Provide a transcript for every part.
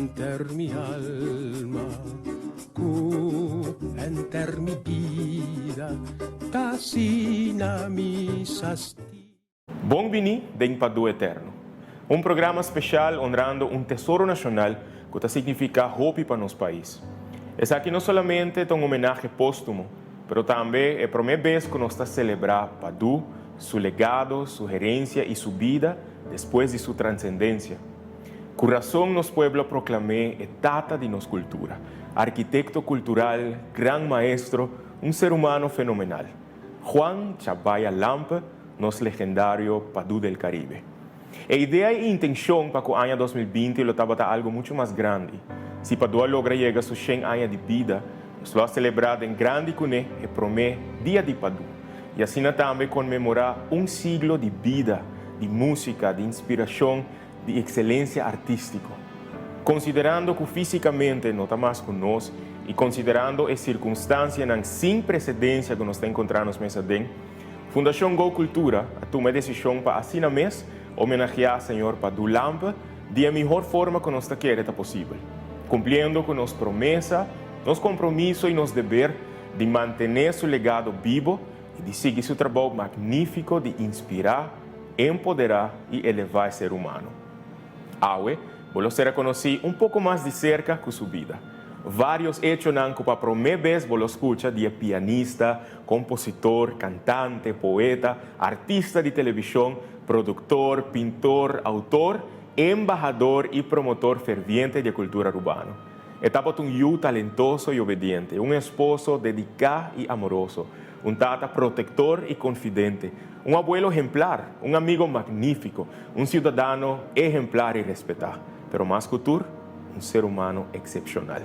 enter mi alma, enter mi vida, tasina mi sasti. Bom-vindo em Padu Eterno, programa especial honrando tesouro nacional que significa hope para nosso país. É aqui não somente um homenagem póstumo, mas também é a primeira vez que nós estamos celebrando Padu, seu legado, sua herência e sua vida depois de sua transcendência. Coração nos pueblo proclamé é tata de nossa cultura, arquiteto cultural, gran maestro, ser humano fenomenal. Juan Chabaya Lampe, nosso legendário Padu del Caribe. A ideia e intenção para que o ano 2020 lo estava algo muito mais grande. Se Padu logra chegar a seus 100 anos de vida, nós vamos celebrar em grande cuné e promê Dia de Padu. E assim também comemorar siglo de vida, de música, de inspiração, de excelência artística. Considerando que fisicamente não está mais conosco e considerando a circunstância sem precedência que nós estamos encontrando nessa den, Fundação Go Cultura tomou a decisão para assim mesmo homenagear o Senhor Padu Lampe da melhor forma que nós queremos possível, cumprindo com nossa promessa, nosso compromisso e nosso dever de manter seu legado vivo e de seguir seu trabalho magnífico de inspirar, empoderar e elevar o ser humano. Aue, vou ser conhecer pouco mais de cerca com sua vida. Vários hechos que para a primeira vez vou escutar de pianista, compositor, cantante, poeta, artista de televisão, produtor, pintor, autor, embajador e promotor ferviente de cultura urbana. Estava um talentoso e obediente, esposo dedicado e amoroso, tata protector e confidente, abuelo exemplar, amigo magnífico, cidadão exemplar e respeitar, pero mais que tudo, ser humano excepcional.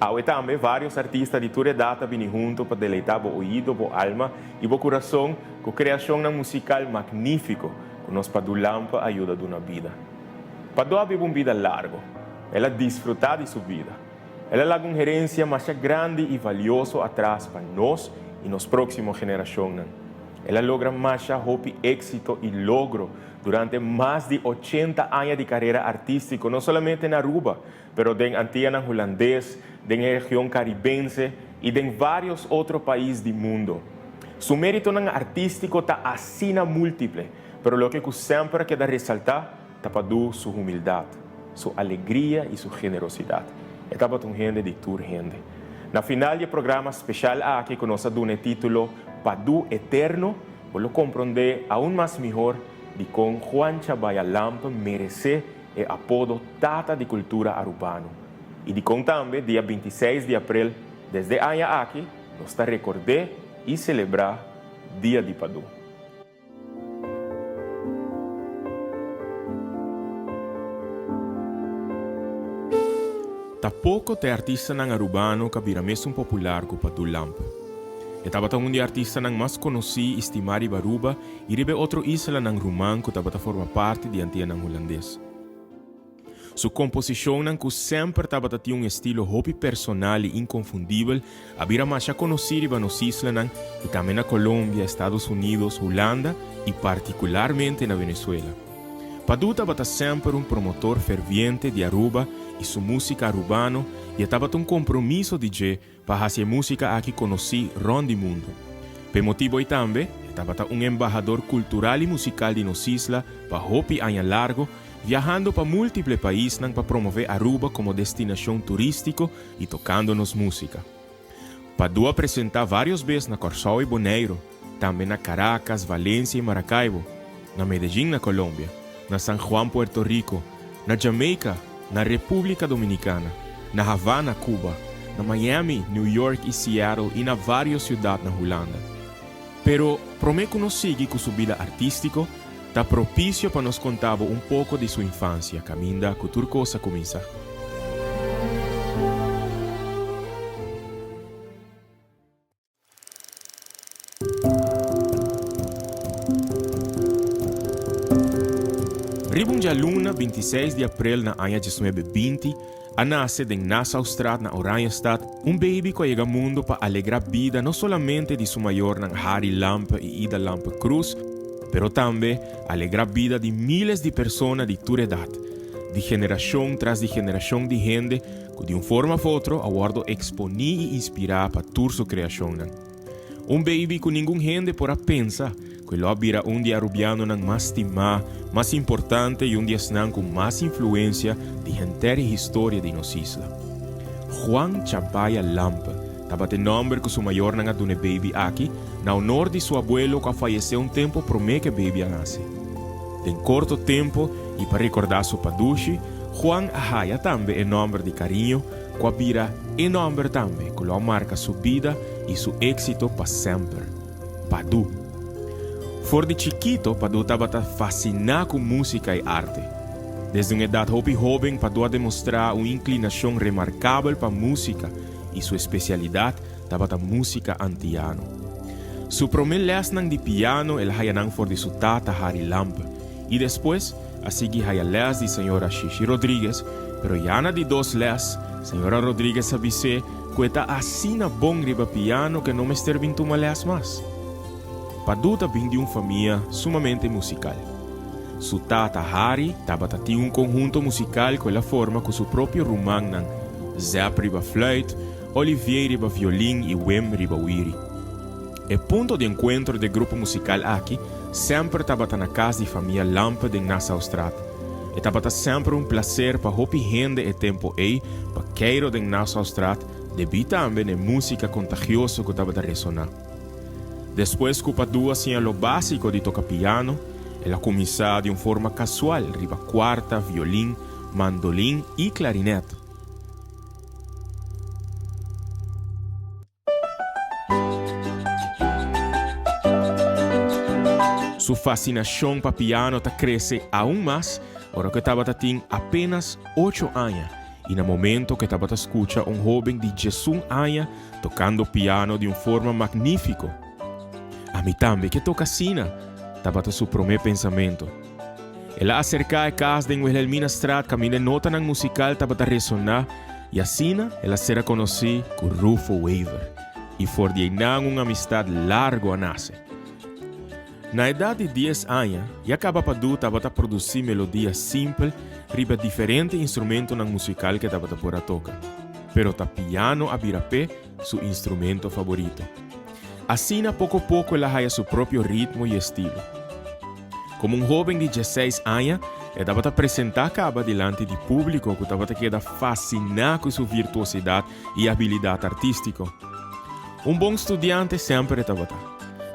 Há também vários artistas de toda idade vindo junto para deleitar o ouvido, a alma e o coração com a criação musical magnífico que nos Padu Lampe ajuda na vida. Padu vive uma vida larga, ela desfruta de sua vida. Ela é uma herência mais grande e valiosa atrás para nós e nas próximas gerações. Ela logra mais hope, êxito e logro durante mais de 80 anos de carreira artística, não somente na Aruba, mas em Antillas holandês, na região caribense e em vários outros países do mundo. Seu mérito artístico está assim múltiple, mas o que sempre queda ressaltar é Padu sua humildade, sua alegria e sua generosidade. Estava um gente de toda gente. Na final do programa especial aqui que nós damos o título Padu Eterno, vou compreender aún mais melhor de como Juan Chabaya Lampe merece o apodo Tata de Cultura Arubano. E de como também, dia 26 de abril, desde año aqui, nós está recordar e celebrar Dia de Padu. Tá pouco de artista nang arubano que vira mesmo popular com Padu Lampe. Estava um de artista nang mais conhecido e estimado em Aruba e ribe outro isla nang Rumang que estava forma parte de Antillas nang holandês. Sua composição nang que sempre estava tinha estilo hopi personal e inconfundível, a vira mais conhecida nas islas nang e também na Colômbia, Estados Unidos, Holanda e particularmente na Venezuela. Padu estava sempre promotor ferviente de Aruba e sua música arubano e estava compromisso de para fazer música aqui conhecida ronde mundo. Por motivo também, estava embajador cultural e musical de nossa isla para hopi año largo, viajando para múltiples países para promover Aruba como destinação turística e tocando-nos música. Padu apresenta várias vezes na Corsão e Bonaire, também na Caracas, Valência e Maracaibo, na Medellín, na Colômbia, na San Juan, Puerto Rico, na Jamaica, na República Dominicana, na Havana, Cuba, na Miami, New York e Seattle e na várias cidades na Holanda. Pero, prometo que nos siga com sua vida artística, está propício para nos contar pouco de sua infância, caminda que tudo coisa começa. Ribunja Luna, 26 de abril na ano 1920, a nasce em Nassau Straat na Oranjestad, baby que chega ao mundo para alegrar a vida não somente de sua maior Harry Lampe e Ida Lampe Cruz, pero também alegrar a vida de milhares de pessoas de toda idade. de generación tras de generación de gente que de una forma u otra ha guardo exponer y inspirar para toda su creación. Un baby que ningún gente podrá pensar que lo vira un día rubiano más estimado, más importante y un día con más influencia de gente y historia de nos isla. Juan Champaya Lampa estaba de nombre que su mayor nanga de un baby aquí, na honor de su abuelo que falleció un tiempo promé que baby nace. En corto tiempo, y para recordar su padushi, Juan ahaya también el nombre de cariño, que vira el nombre también que lo marca su vida y su éxito para siempre. Padu. For de chiquito, Padu estaba fascinado con música y arte. Desde una edad joven, Padu ha demostrado una inclinación remarcable para música y su especialidad estaba la música antiano. Su primer lesson de piano el hayanang for de su tata Harry Lampa y después así que haya les de señora Shishi Rodríguez, pero ya na de dos les, señora Rodríguez avise que está así na bom riba piano que no me servín tu les más. Padu también de una familia sumamente musical. Su tata Harry tinha un conjunto musical con la forma con su propio rumang Zap riba flauta, Olivier riba violín y Wem riba wiri. El punto de encuentro del grupo musical aquí sempre estava na casa de família Lampa de Nassau Strat. Estava sempre um placer para hopi gente e tempo aí para queiro de Nassau Strat devido também a música contagiosa que estava a ressonar. Depois que o Padu hacía lo básico de tocar piano, ela começava de uma forma casual, riba quarta, violín, mandolín e clarinete. Su fascinación para piano crece aún más ahora que estaba tiene apenas 8 años y en el momento que estaba escucha un joven de 11 años tocando piano de una forma magnífica. A mí también que toca sina, estaba su primer pensamiento. Ela acerca a casa de Wilhelmina Strat, camina nota en musical estaba a resonar y así ela será conocida como Rufo Weaver y for de una amistad largo a nacer. Na edad de 10 anos, já acaba Padu estava a produzir melodias simples riba diferentes instrumentos na musical que estava por tocar. Pero ta piano a virapé su instrumento favorito. Assim, pouco a pouco, ela haya su próprio ritmo e estilo. Como um jovem de 16 anos, ela estava a apresentar caba delante de público que estava a quedar fascinado com sua virtuosidade e habilidade artística. Bom estudante sempre estava.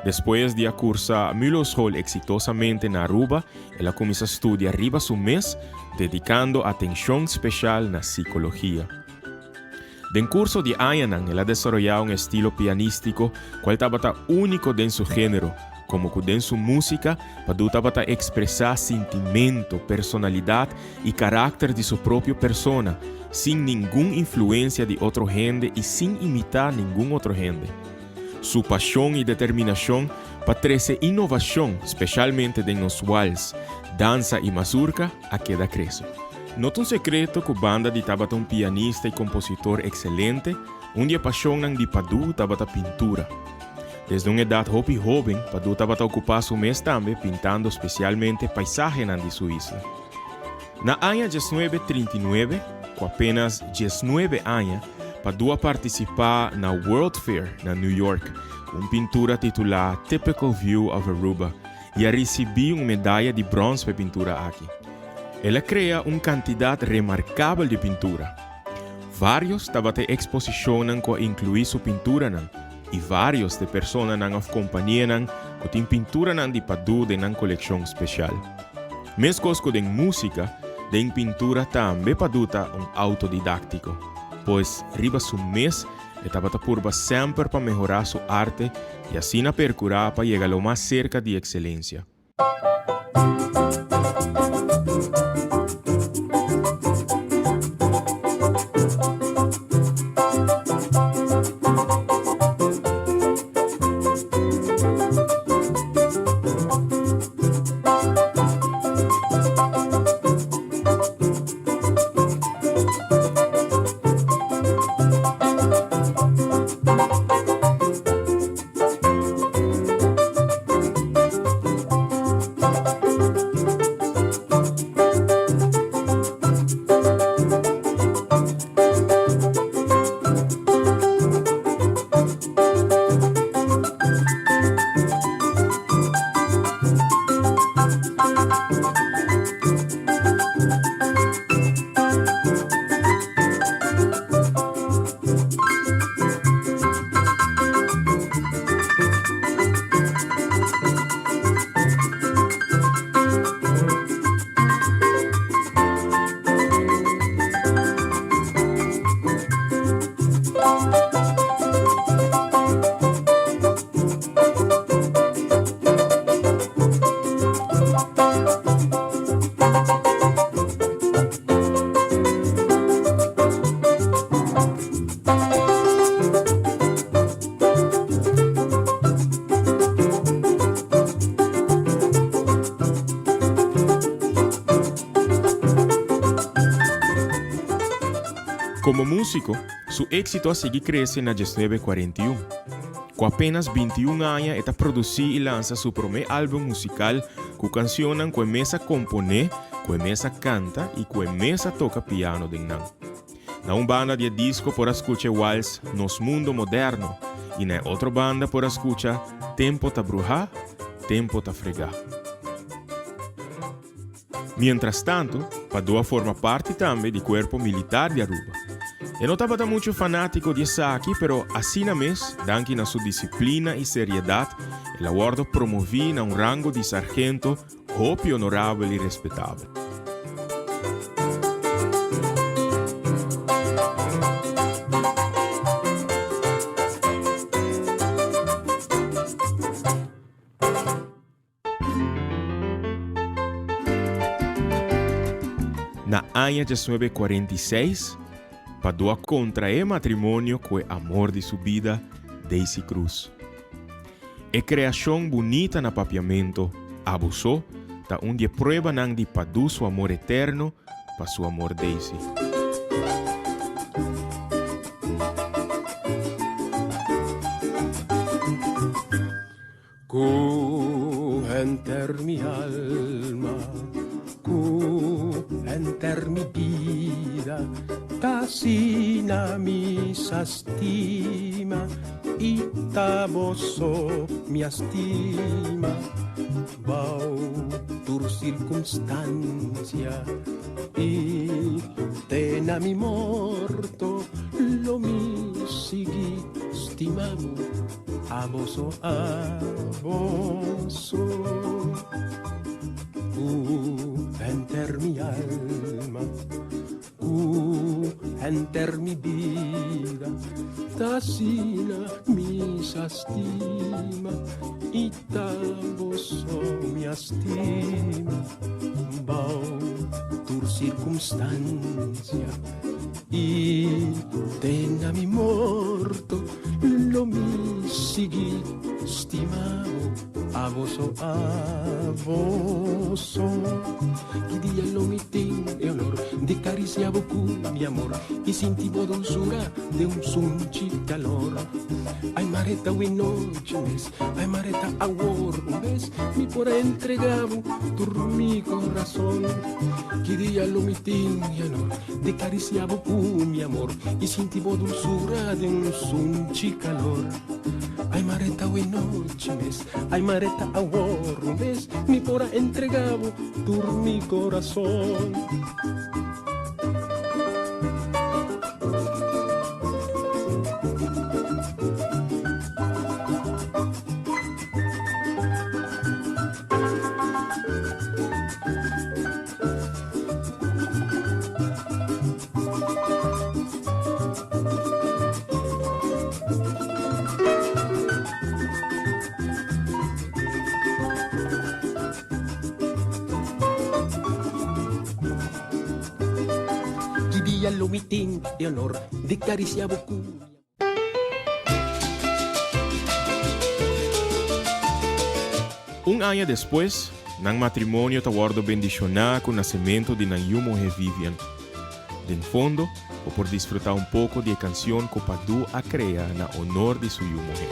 Después de cursar Müllers Hall exitosamente en Aruba, ella comenzó a estudiar arriba su mes, dedicando atención especial na psicología. En curso de años, ella desarrolló un estilo pianístico cual estaba único en su género, como que en su música, Padu estaba a expresar sentimiento, personalidad y carácter de su propia persona, sin ninguna influencia de otro gente y sin imitar ningún otro gente. Su pasión y determinación para traer innovación, especialmente en los wals, danza y mazurca, a queda crece. No es un secreto que banda de Tabata un pianista y compositor excelente, un día pasión de Padu Tabata pintura. Desde una edad joven, Padu Tabata ocupaba su mes también pintando especialmente paisajes de su isla. Na año 1939, con apenas 19 años, Padu a participar na World Fair na New York, com pintura titulada Typical View of Aruba, e a receber uma medalha de bronze para pintura aqui. Ela cria uma quantidade remarcável de pintura. Vários estavam em exposição que incluía sua pintura, e vários de pessoas na companhia que têm pintura de Padu de uma coleção especial. Mesmo que em música, em pintura também Padu é autodidático. Pois riba su mes estaba purba sempre para mejorar su arte y así na percurar para llegar lo más cerca de excelencia. Como músico, su éxito sigue creciendo en 1941. Con apenas 21 años, está producido y lanza su primer álbum musical con canciones que mesa compone, que mesa canta y que mesa toca piano de nan. Na una banda de disco por escuchar Waltz Nos Mundo Moderno y na otra banda por escuchar Tempo ta Brujar, Tempo ta Fregar. Mientras tanto, Padua forma parte también del cuerpo militar de Aruba. E non estaba mucho fanático de Saki, pero así na mes, danke na su disciplina y seriedad, el awardo promoví na un rango de sargento hopi honorable y respetable. Na año 1946, Padua contrae matrimonio con el amor de su vida, Daisy Cruz. E creación bonita na papiamento abusó ta un día prueba nan di Padu su amor eterno pa su amor Daisy. Cu enter mi alma, cu enter mi vida, tasina mi sastima, y taboso mi estima. Bau tur circunstancia, y tena mi morto, lo mi sigui stimamo. Aboso, enter mi alma, enter mi vida, tasina mi sastima, y taboso mi estima, bau tur circunstancia, y tena mi morto, lo mi sigui stimavo, aboso, chi dia lo mi ten e honor, de cariciavo con mi amor, y sintivo dulzura de un sunchi calor. Ay mareta we noche mes, ay mareta awor un vez, mi por entregavo tur mi corazón, chi dia lo mi ten e honor, de cariciavo con mi amor, y sintivo dulzura de un sunchi calor. Ay mareta we noche mes, ay mareta awor un vez, mi por entregavo tur mi corazón. Lo mitin de honor, de cariciavo cu. Un año después, nan matrimonio tawardo bendicionar con nacimiento de nan mujer Vivian. De fondo, o por disfrutar un poco de canción que Padu a crea na honor de su mujer.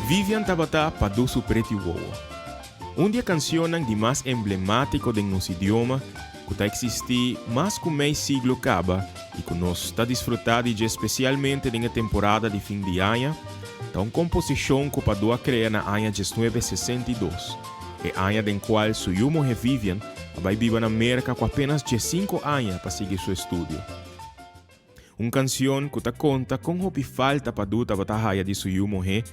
Vivian tabata Padu su preti uovo. Un dia cancionan de más emblemático de nos idioma que ta existi más que meio siglo caba e que nos está disfrutado especialmente na temporada de fim de ano, ta uma composição que Padu a crea na ano 1962, e ano den qual su mujer Vivian vai viver na América com apenas 15 anos para seguir seu estudo. Uma canção que ta conta com o que falta Padu tabata de su mujer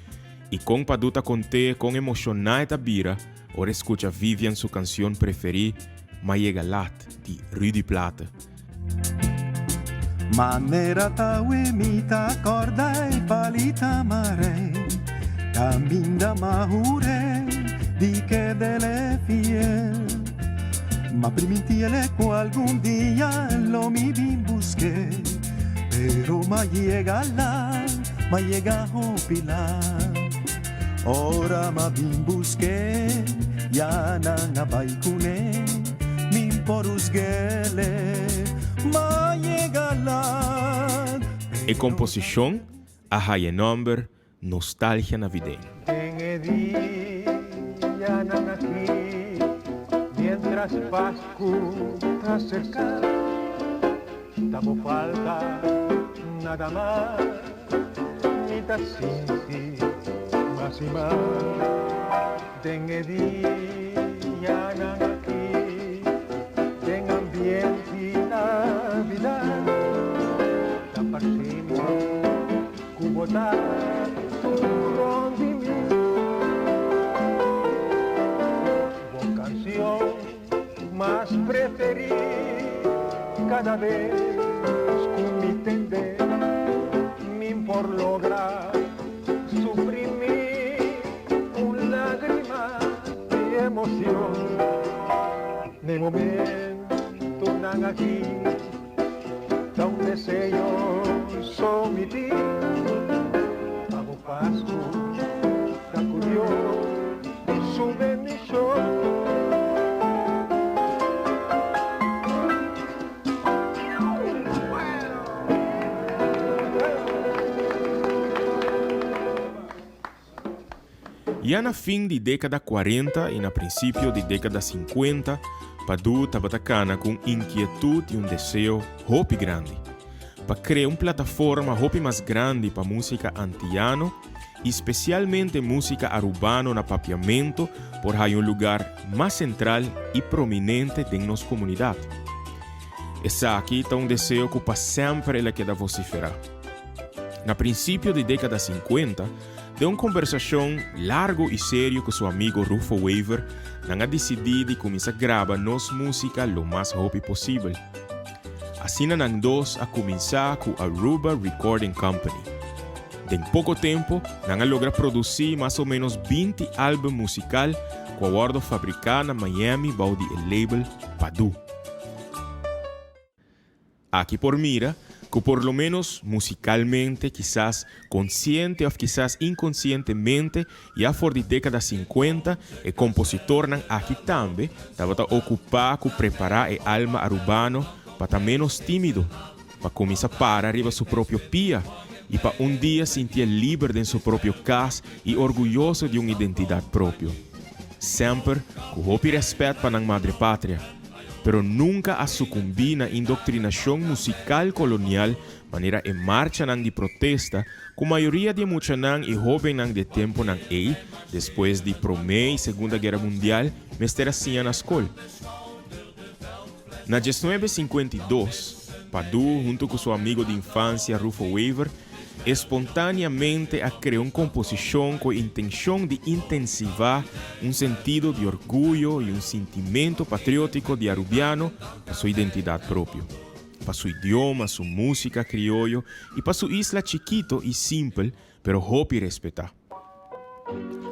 e com Padu ta conte com emocionar ta bira, ora escucha Vivian su canción preferida, Maiegalat, de Rudy Plata. Manera tawe mita corda e palita mare, caminda mahure di che delle fie. Ma primitiele algún día lo mi bin busqué, pero ma llega la, ma llega hopila. Ora ma bin busqué, ya na baikune, min porusgele, ma llega la. E composição a high number Nostalgia Navideña. En el día aquí, mientras Pascua cerca, estamos falta nada más, ni tacinci, más y más. En el día aquí, en ambiente y Navidad, la parcimos, Cubotá, más preferí cada vez con mi tender, min por lograr suprimir un lágrima de emoción. De momento nan aquí, da un deseo somitir, pago paso, da curioso, su bendición. Já na fim de década 40 e na princípio de década 50, Padu estava atacando com inquietude e desejo hopi grande, para criar uma plataforma hopi mais grande para música antiano, especialmente música arubano na papiamento, por aí lugar mais central e prominente de nossa comunidade. Essa aqui está desejo que para sempre ele queda vociferar. Na princípio de década 50, de uma conversação largo e sério com seu amigo Rufo Waver, não decidido começar a gravar nossa música lo mais rápido possível. Assim, nós dois a começar com a Aruba Recording Company. Em pouco tempo, nós logra produzir mais ou menos 20 álbuns musicais com a guarda fabricar na Miami baudi o label Padu. Aqui por mira, que por lo menos musicalmente, quizás consciente ou quizás inconscientemente, já por de década 50, o compositor aqui também estava ocupado com preparar a alma arubano para estar menos tímido, para começar a parar arriba seu próprio pia e para dia sentir livre em seu próprio casa e orgulhoso de uma identidade própria. Sempre com hopi respeito para a madre pátria, pero nunca a sucumbir na indoctrinação musical colonial, maneira em marcha de protesta, com a maioria de muitos e jovens de tempo aí, depois de Primeira e Segunda Guerra Mundial, mestre assim na escola. Na 1952, Padu, junto com seu amigo de infância Rufo Waver, espontaneamente a criar uma composição com a intenção de intensivar sentido de orgulho e sentimento patriótico de arubiano para sua identidade própria, para seu idioma, sua música criollo e para sua isla chiquito e simples, pero hopi respetar.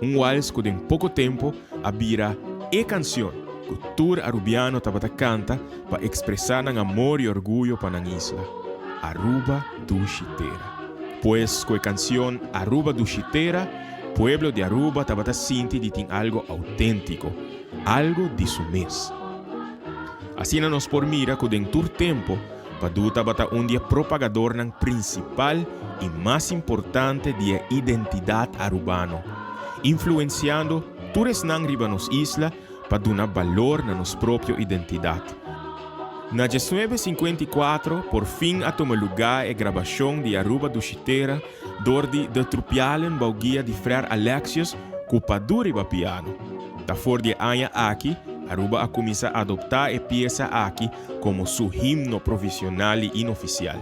Vals que em pouco tempo abrirá a canção que o tour arubiano estava canta para expressar amor e orgulho para a isla, Aruba do Chitera. Pues con la canción Aruba do Chitera, pueblo de Aruba estaba sinti de ter algo auténtico, algo de su mes. Así nos por mira que en tur tempo, Padu estaba un día propagador principal y más importante de la identidad arubano, influenciando todos nan riba nos isla para dar valor na nos propia identidad. Na 1954, por fim, a tomar lugar a gravação de Aruba do Chitera, dordi de trupialen bauguia de Frère Alexios, com Padu riba piano. Da for de año aqui, Aruba a começar a adoptar a peça aqui como seu himno profissional e inoficial.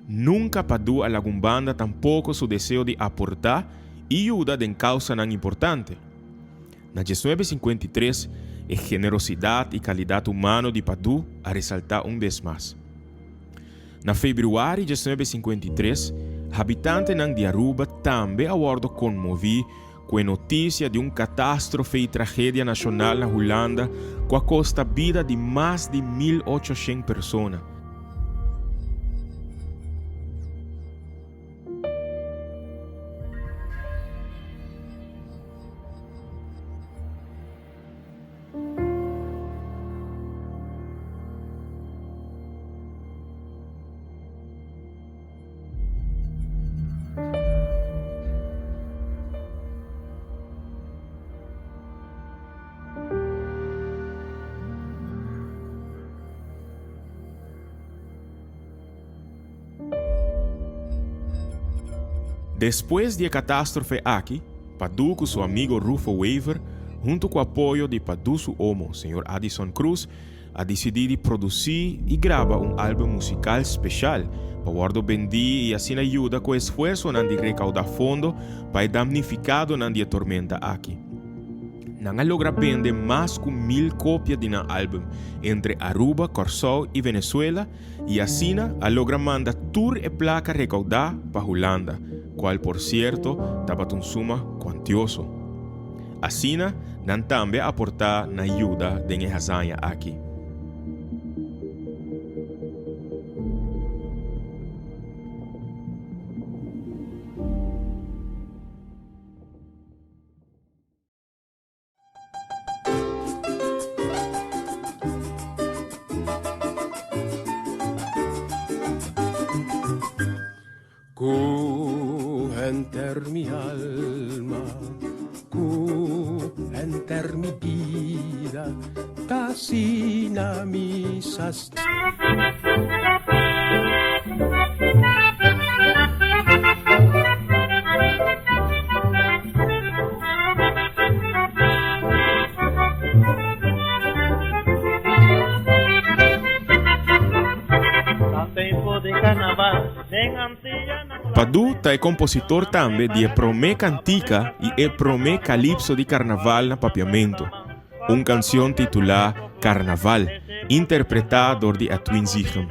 nunca Padu a lagumbanda tampoco su deseo de aportar y ayuda en causa tan importante. Na 1953, a generosidade e qualidade humana de Padu a ressaltar vez mais. Na fevereiro de 1953, habitantes de Aruba também abordo comovi com a notícia de catástrofe e tragédia nacional na Holanda com a custa vida de mais de 1.800 pessoas. Depois da catástrofe aqui, Padu com seu amigo Rufo Weaver, junto com o apoio de Padu seu homo, Sr. Addison Cruz, a decidir produzir e gravar álbum musical especial para o bendir e assim ajuda com o esforço de recaudar fundo para damnificado na tormenta aqui. Não logra vender mais de 1.000 cópias de álbum entre Aruba, Curaçao e Venezuela e assim logra mandar tour e placa recaudar para Holanda, qual por cierto estava suma quantioso. Assim, não também aportar na ajuda de hazaña aqui. Enter mi alma, enter mi vida, tasina misas. Padu é compositor também de Promé Cantica e Promé Calipso de Carnaval na Papiamento, canção titulada Carnaval, interpretada por Edwin Ziegem.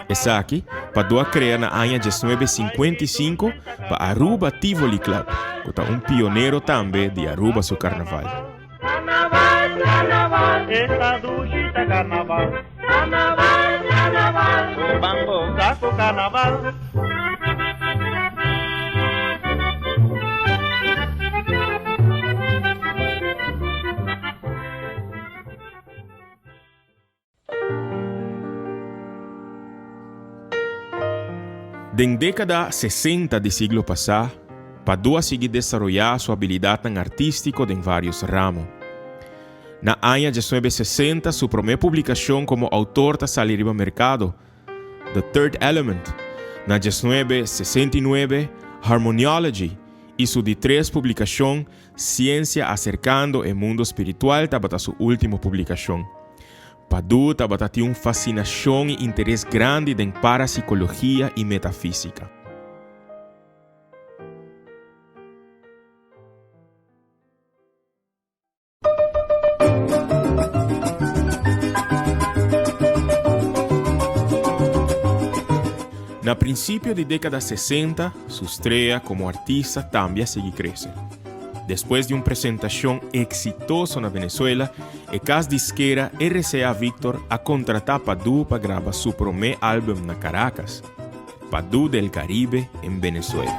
Essa aqui, Padu cria na ano 1955 para Aruba Tivoli Club, que é pioneiro também de Aruba seu Carnaval. Carnaval, carnaval, esta dugita carnaval. Carnaval, carnaval, o bambo saco carnaval. En década 60 do siglo passado, Padu a seguir desenvolver sua habilidade artística em vários ramos. Na ano 1960, sua primeira publicação como autor salió ao mercado, The Third Element. Na 1969, Harmoniology, e sua de 3 publicação, Ciência Acercando o Mundo Espiritual, estava sua última publicação. Padu tinha fascinação e interesse grande em parapsicologia e metafísica. Na princípio da década 60, sua estreia como artista também seguiu crescendo. Depois de uma apresentação exitosa na Venezuela, a casa disquera RCA Victor a contratar Padu para gravar seu primeiro álbum na Caracas, Padu del Caribe em Venezuela.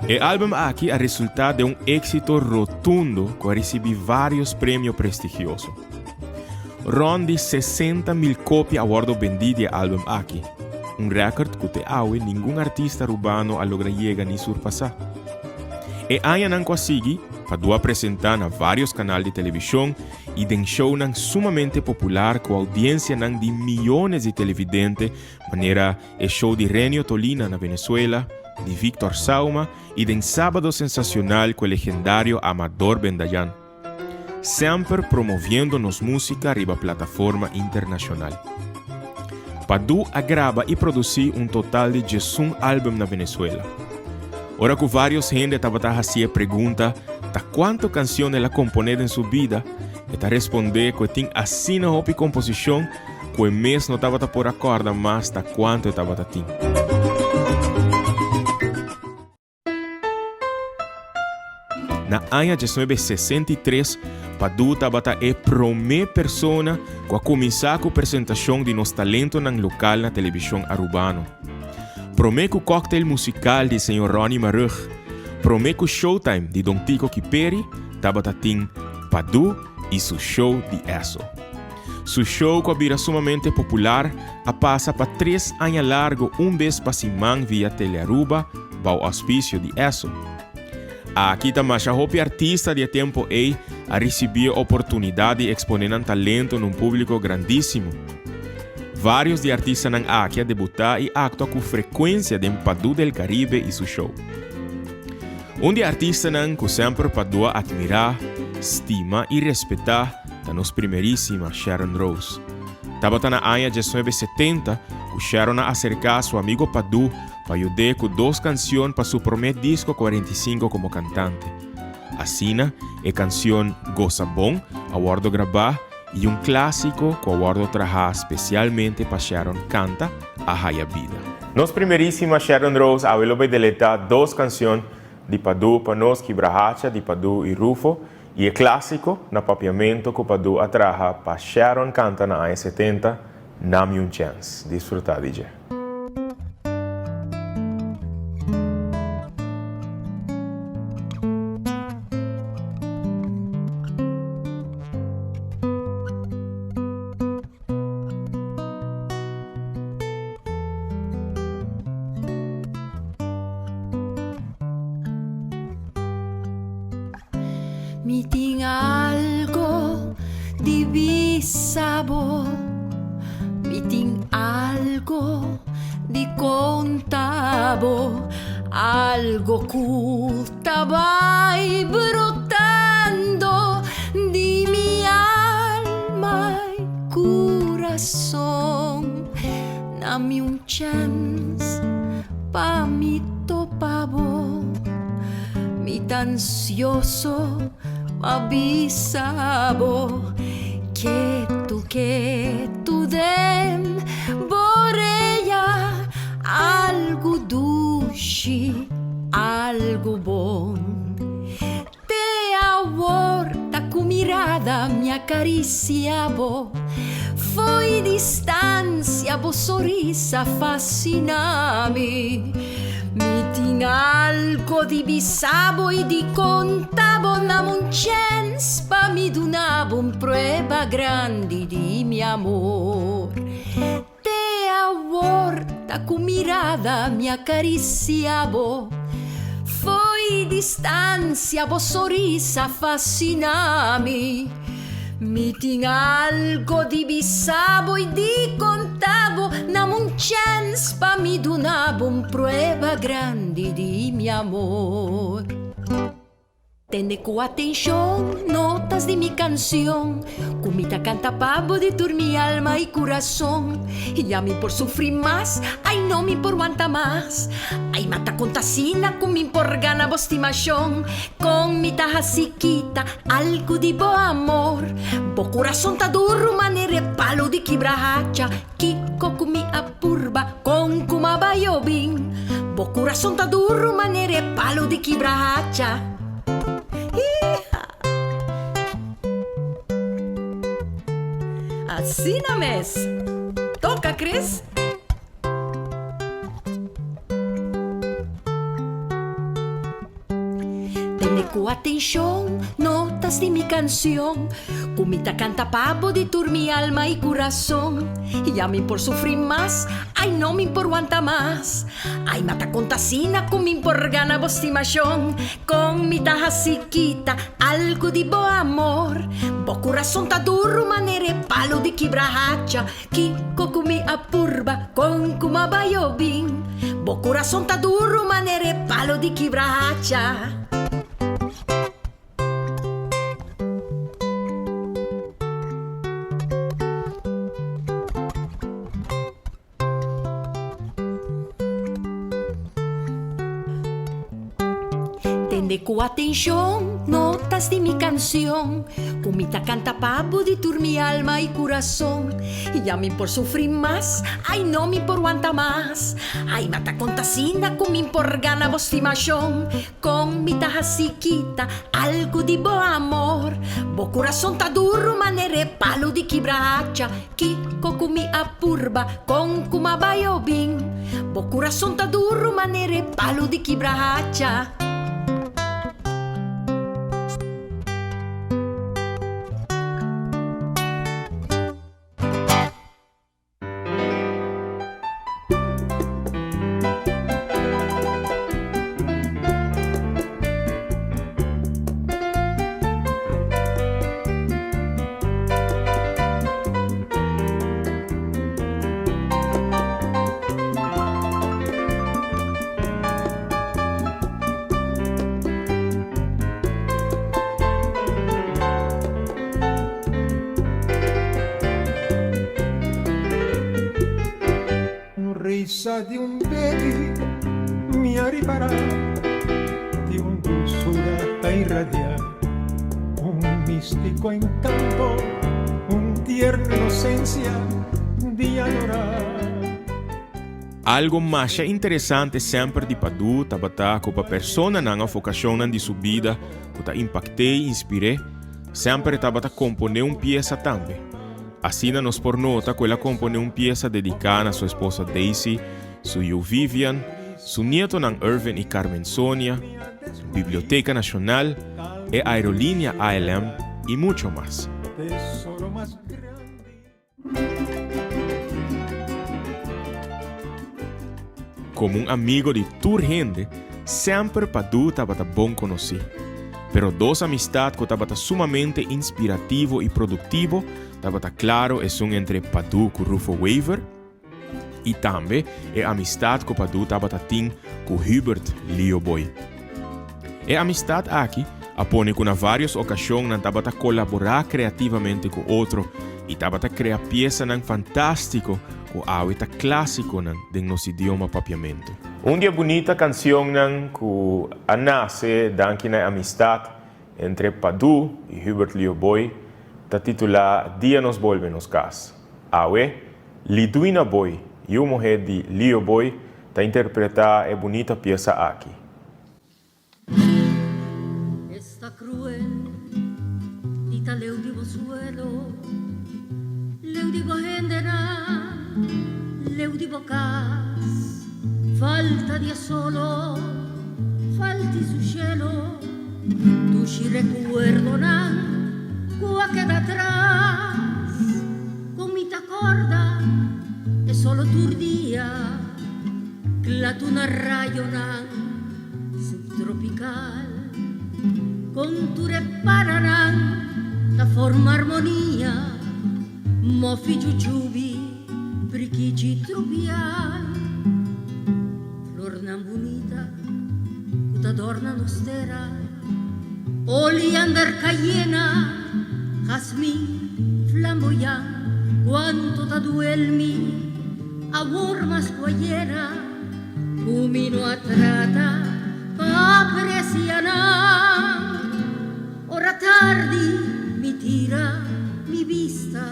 O álbum aqui é resultado de éxito rotundo que recebeu vários prêmios prestigiosos. Ronde 60.000 cópias a bordo vendidas de álbum aqui, recorde que até hoje nenhum artista urbano a logra llegar ni surpassar. E ano não consegui, Padu apresentar na vários canais de televisão e de show sumamente popular com audiência de milhões de televidentes, maneira o show de Renio Tolina na Venezuela, de Victor Sauma e de Sábado Sensacional com o legendário Amador Bendayan. sempre promovendo nos música riba plataforma internacional. Padu agrava e produziu total de 11 álbuns na Venezuela. Ora que vários gente estava fazendo pergunta ta quanto canção ela componer em sua vida, e ta responder que tem assim na hopi composição que o mês não estava por acorda, mas ta quanto estava tem. Na ano 1963, Padu estava a primeira pessoa que começou a apresentação de nosso talento no local na televisão arubano. Prometo o cocktail musical de Sr. Ronnie Marug, prometo o showtime de Don Tico Kiperi, estava a Padu e seu show de Eso. Seu show que vira sumamente popular, a passa para 3 anos largo vez para Simão via Telearuba, para o auspício de Eso. Aqui também a hopi artista de tempo a receber a oportunidade de exponer um talento num público grandíssimo. Vários de artistas aqui a debutar e actuar com frequência em Padu del Caribe e seu show. De artista que sempre Padu admirar, estima e respeitar é nos primeiríssima Sharon Rose. Estava na ano de 1970 que Sharon acercar seu amigo Padu para ajudar com 2 canções para seu primeiro disco 45 como cantante. Assim, a canção Goza Bom, aguardo gravar, e clássico que aguardo trabalhar especialmente para Sharon canta a Haya Vida. Nos primeiríssima Sharon Rose avelo vai deletar 2 canções de Padu para nós Quibrahacha, de Padu e Rufo, e clássico na papiamento que Padu atraja para Sharon canta na ano 70, Nami un Chance. Desfrutar, DJ. Mi ting algo di bisabo, mi ting algo di contabo, algo que estaba brotando di mi alma y corazón. Dame un chance pa mi topabo, mi tan ansioso avisabo que tu dem borella algo dulce, algo bom. Te aborta con mirada mi acariciabo, foi distancia, vos sorrisa fascinami. Mi tin algo di bisabo e di contabo, namon chance pa mi donavo un prueba grande di mi amor. Te aborta con mirada mi acariciabo, foi distancia, vos sorrisa fascinami. Mi tin algo di bisabo e di contabo, namon chance pa mi donavo un prueba grande di mi amor. Tende con atención notas de mi canción, comita canta pavo de tur mi alma y corazón. Y a mí por sufrir más, ay no me por aguanta más. Ay mata con tacina, con mi por gana bostimación. Con mi taja siquita, algo de bo amor. Bo corazón ta duro, manere palo de quibrahacha. Kiko con mi apurba, con kuma bayobin. Bo corazón ta duro, manere palo de quibrahacha. Assim na mes. Toca, Cris. Tende com atenção notas de mi canción. Comita canta pavo de tur mi alma y corazón. Y a mí por sufrir más, ay no me por aguanta más. Ay mata con tacina, con mi por gana bostimación. Con mi taja siquita, algo de bo amor. Bo corazón ta duro, manere palo de quibrahacha. Kiko con mi apurba, con kuma bayobin. Bo corazón ta duro, manere palo de quibrahacha. atende con atención notas de mi canción. Comita canta pavo de tur mi alma y corazón. Y ya me por sufrir más, ay no me por aguanta más. Ay mata contacinda con mi por gana estimación. Con mi taja siquita, algo de bo amor. Bo corazón ta duro manere palo di quibracha. Kiko con mi apurba, con kuma bayo bin. Bo corazón ta duro manere palo di quibracha. Risa de un baby me arribará, de un dulzura a irradiar, un místico encanto, un tierna inocencia de adorar. Algo mais interessante sempre de Padu tabata com a persona na vocação de sua vida, que ta impactei e inspirei, sempre tabata componer pieza também. Assim nos por nota que ela compone pieza dedicada a sua esposa Daisy, sua filha Vivian, seu neto Irvin e Carmen Sonia, sua Biblioteca Nacional, a aerolínea ALM e muito mais. Como amigo de toda gente, sempre Padu estava bom conhecer. Pero dos amistades que estavam sumamente inspirativo e produtivo, estava claro, são entre Padu e Rufo Weaver, e também a amistade que Padu estava tendo com Hubert Lioboy. A amistade aqui apone que, em várias ocasiões, estava colaborar criativamente com outro e estava criar peças fantásticas com a clássico de nosso idioma papiamento. Dia bonita canção que nasce da amistade entre Padu e Hubert Lioboy, está titulada Dia nos volve nos cas. Awe, Liduina Boy e uma mulher de Lioboy está interpretar a bonita peça aqui. Esta cruel dita leu divo suelo, leu divo gendena, leu divo cas, falta dia solo, falti su cielo, tu ci recuerdo cua queda atrás, con mi tacorda e solo turdía, clatuna rayonan, subtropical, con tu reparanan, la forma armonía, mofi giugiubi, brichici trubial, flor nan bonita, cuta adorna nostera, oleander cayena, jazmín flamboyant, cuanto ta duelmi, amor mas cuayera, cumino atrata, apreciana. Ora tardi mi tira mi vista,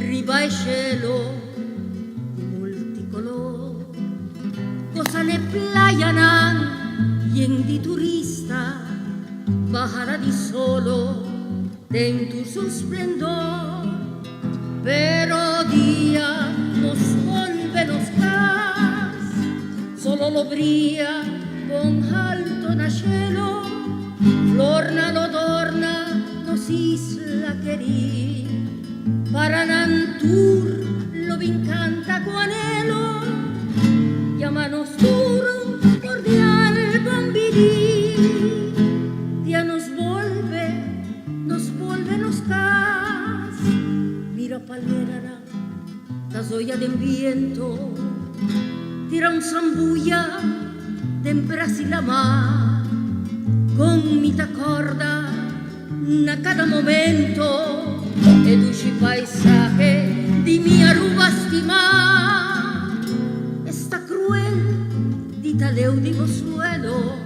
riva e cielo di multicolor, cosa ne playanan, yen di turista, bajara di solo, dentro su esplendor, pero día nos vuelve nos cas, solo lo brilla con alto na cielo, florna lo dorna nos isla querí, para nantur lo vincanta con anhelo, llámanos duro cordial bambidí, día nos vuelve nos cas, mira palmera, la zoya del viento, tira un zambulla de Brasil la mar, con mi tacorda a cada momento, e dulci paisaje di mia ruba stima, esta cruel dita leu divo suelo,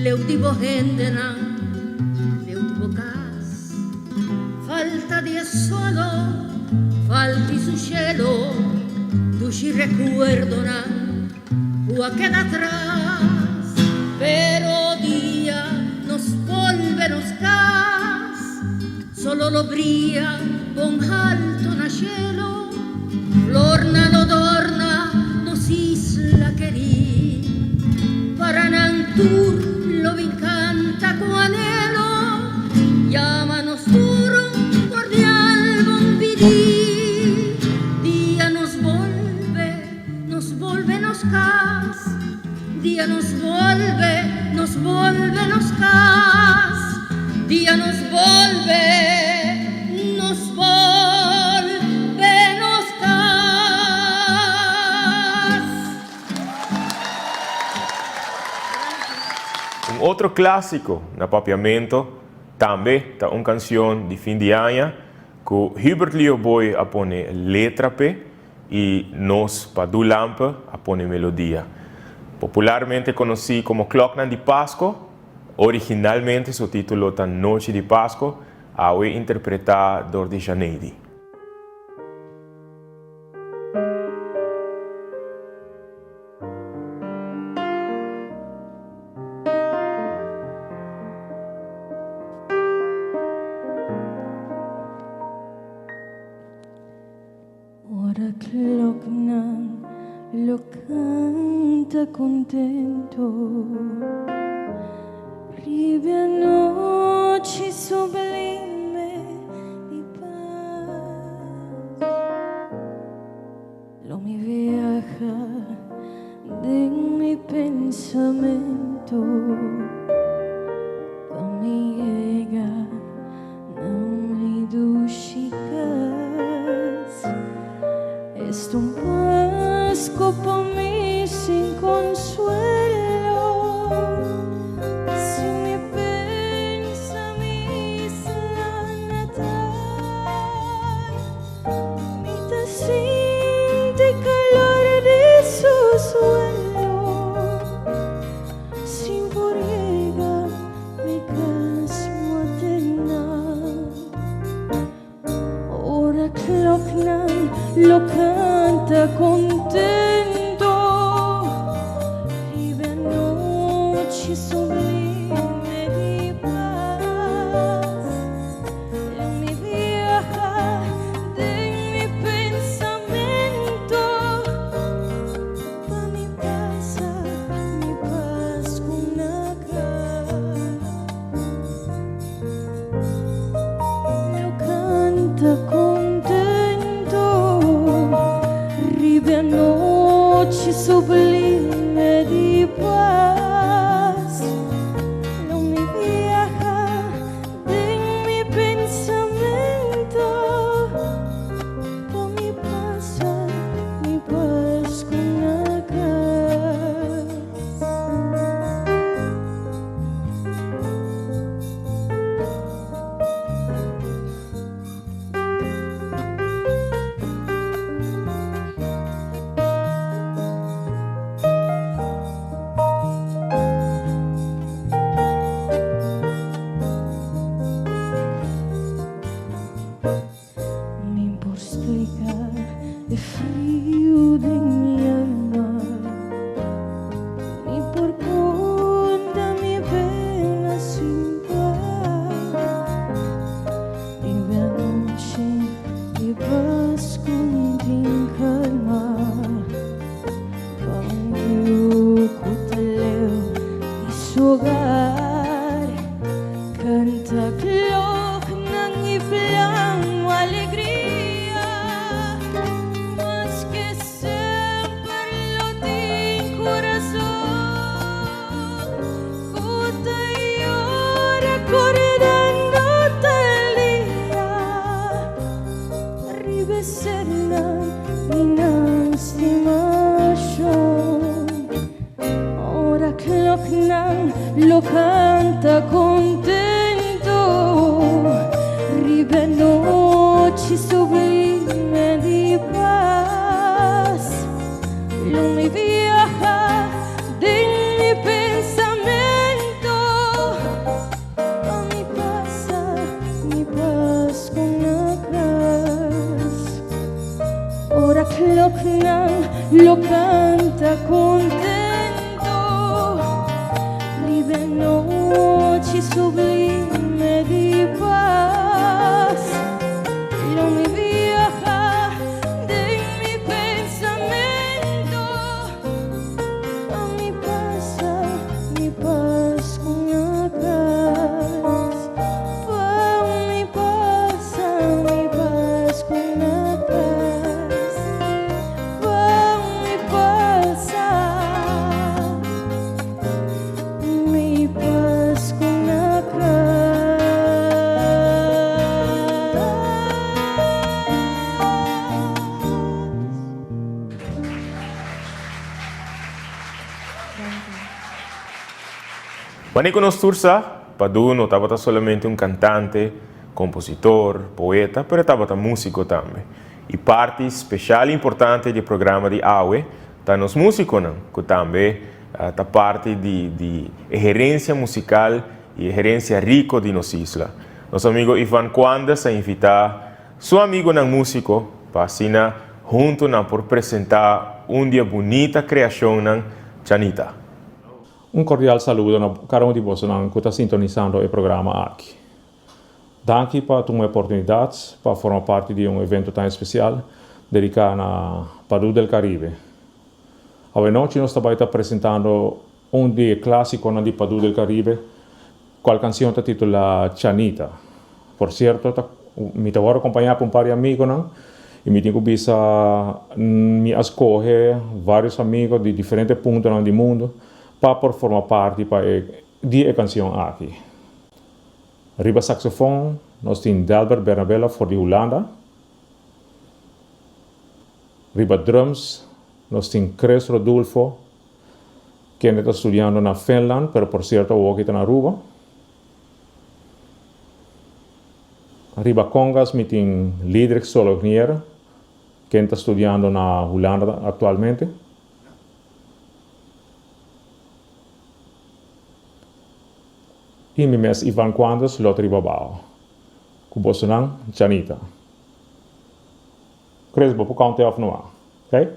l'ultimo hendenan, l'ultimo cas, falta di solo, falti su cielo, tu ci recuerdonan, o queda atrás, pero día nos volve nos cas, solo lo brilla con alto na cielo, florna lo dorna nos isla querí, para nantur lo vincanta con anhelo, llámanos duro cordial bombidí, día nos volve nos cas, día nos volve nos cas, día nos volve nos cas. Un outro clássico na papiamento também tá uma canção de fim de ano que Hubert Leoboy apone letra pe e nós Padu Lampa apone melodia. Popularmente conhecido como Kloknan de Páscoa, originalmente seu título tá Noche de Páscoa, ao interpretado de Janeidi. Ora Kloknan lo canta contento, rivia noche sublime di paz, lo mi viaja de mi pensamiento, pa mi llega non mi duchicas, es un pasco pa mí sin consuelo, si mi pensa mi isla natal, mi te siente calor de su suelo, sin borrega mi casmo maternal. Ora Kloknan lo canta contento, vive noche sublime di paz, en mi viaja de mi pensamiento, pa mi casa, mi paz con acá. Lo canta contento, vive noche sublime di paz, lo mi viaja de mi pensamiento, pa mi pasa, mi paz con acá. Mi por explicar el frío de mi alma, ni por contar mi pena sin paz, vive anoche de paz con tin calma, cuando cutaleo de su hogar, canta Kloknan y flama alegría, más que siempre lo tiene corazón, Cota y ahora recordándote el día, arriba serna mi estimación. Ora Kloknan lo canta contento, rive noche sublime di paz, lo mi viaja de mi pensamiento, día contento, libre noche sublime de paz, pero mi viaja de mi pensamiento a mi paz con la paz, a mi paz con la paz, a mi paz con la paz. Manico Nostursa, Padu no estaba solamente un cantante, compositor, poeta, pero estaba músico también. Y parte especial e importante del programa de AWE, está los músicos, que también está parte de gerencia musical y gerencia rico de nos isla. Nuestro amigo Ivan Cuanda se invita su amigo músico para así junto por presentar un día bonita creación Chanita. Un cordial saludo a cada uno de vosotros que está sintonizando el programa aquí. Danke por tu oportunidad para formar parte de un evento tan especial dedicado a Padu del Caribe. Hoy noche nos estamos presentando un día clásico de Padu del Caribe, cual canción está titulada Chanita. Por cierto, me voy a acompañar por un par de amigos, ¿no? Y me tengo que me escoger varios amigos de diferentes puntos del mundo para formar parte de la canción aquí. Arriba saxofón, nós temos Delbert Bernabella de Holanda. Arriba drums, nós temos Chris Rodolfo, que está estudiando en Finlandia, pero por cierto, hoy está en Aruba. Arriba congas, me tengo Liedrich Solognier, que está estudiando en Holanda actualmente. Y mi mes Ivan Cuandas lo tribabao. Kubosunan Chanita. Chris, vou count off no ar, ok?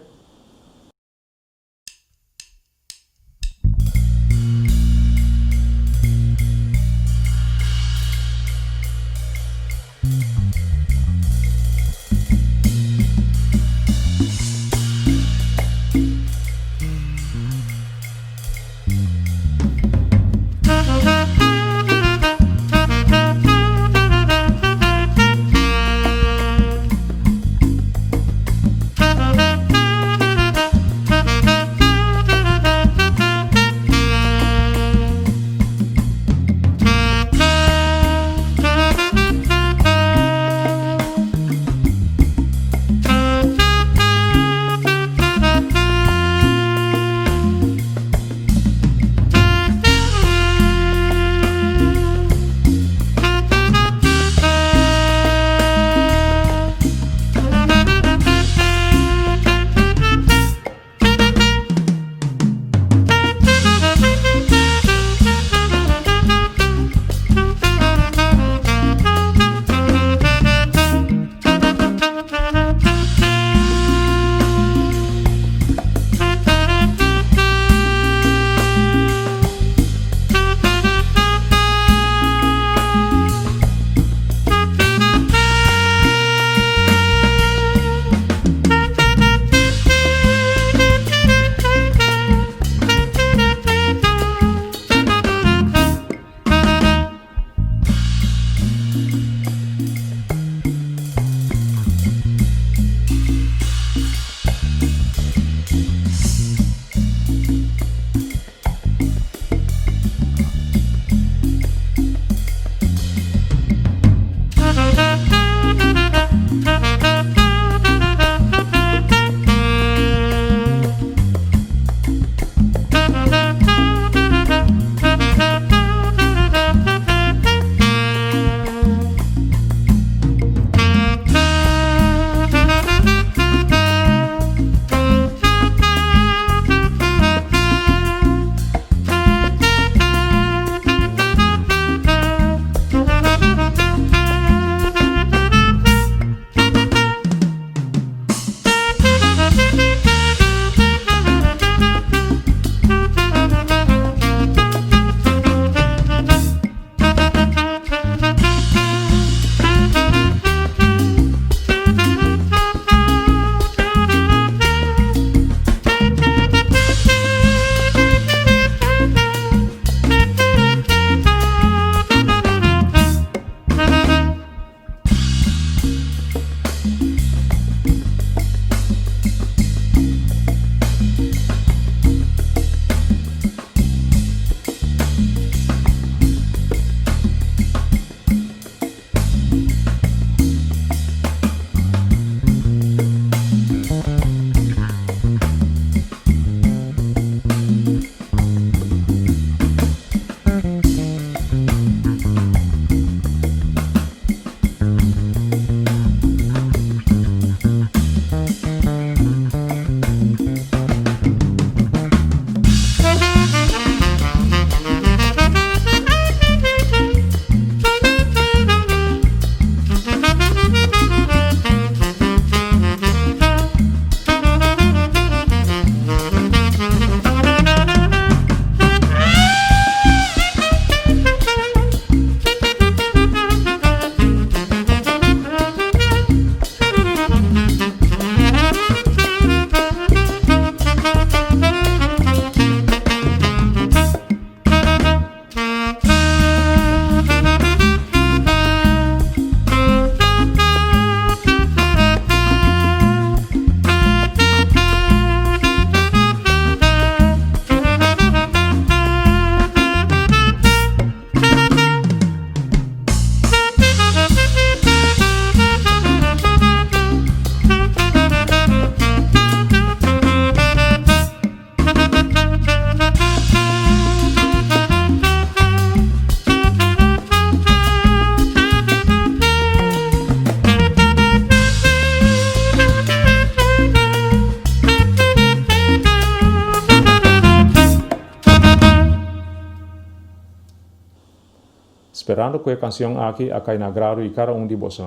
Esperando que a canção aqui acai na grado e cada de vocês.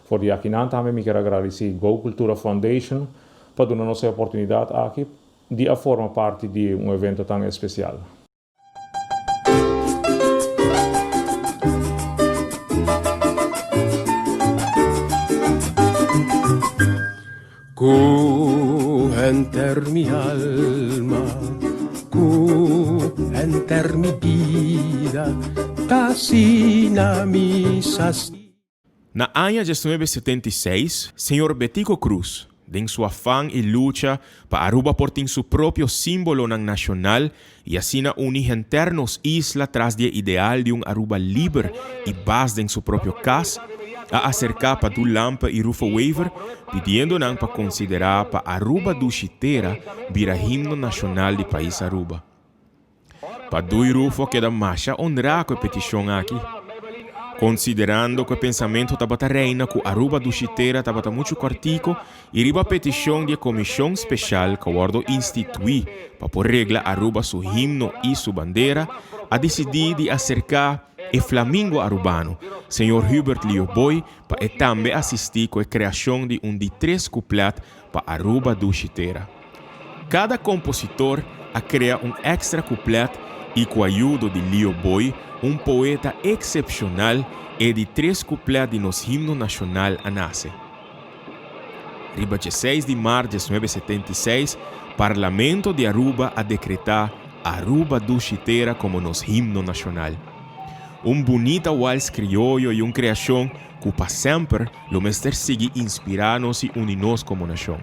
Por dia aqui não também me quero agradecer Go Cultura Foundation para dar nossa oportunidade aqui de formar parte de evento tão especial. Enter mi alma, enter mi vida, casina misas. Na año 1976, Senhor Betico Cruz, em sua afán e luta para Aruba portar seu próprio símbolo nacional e assim unir internos isla tras de ideal de Aruba livre e base em seu próprio casa, a acercar para do Lampa e Rufo Waver, pedindo para considerar para Aruba do Chitera vira himno nacional do país Aruba. Para do Rufo queda marcha honrar com a petição aqui. Considerando que o pensamento estava reina que Aruba do Chitera estava muito cortico e riba a petição de comissão especial que o instituir para por regra Aruba seu himno e sua bandeira, a decidir de acercar o Flamingo Arubano, Senhor Hubert Lioboy, para também assistir com a criação de de 3 couplettes para Aruba do Chitera. Cada compositor a criar extra couplet e com a ajuda de Lioboy, poeta excepcional e de 3 couplettes de nos himno nacional a nasce. Riba 6 de março de 1976, Parlamento de Aruba a decretar Aruba do Chitera como nos himno nacional. Bonita vals criollo e criação que para sempre lo mestre sigue inspirando-nos e unir-nos como nação.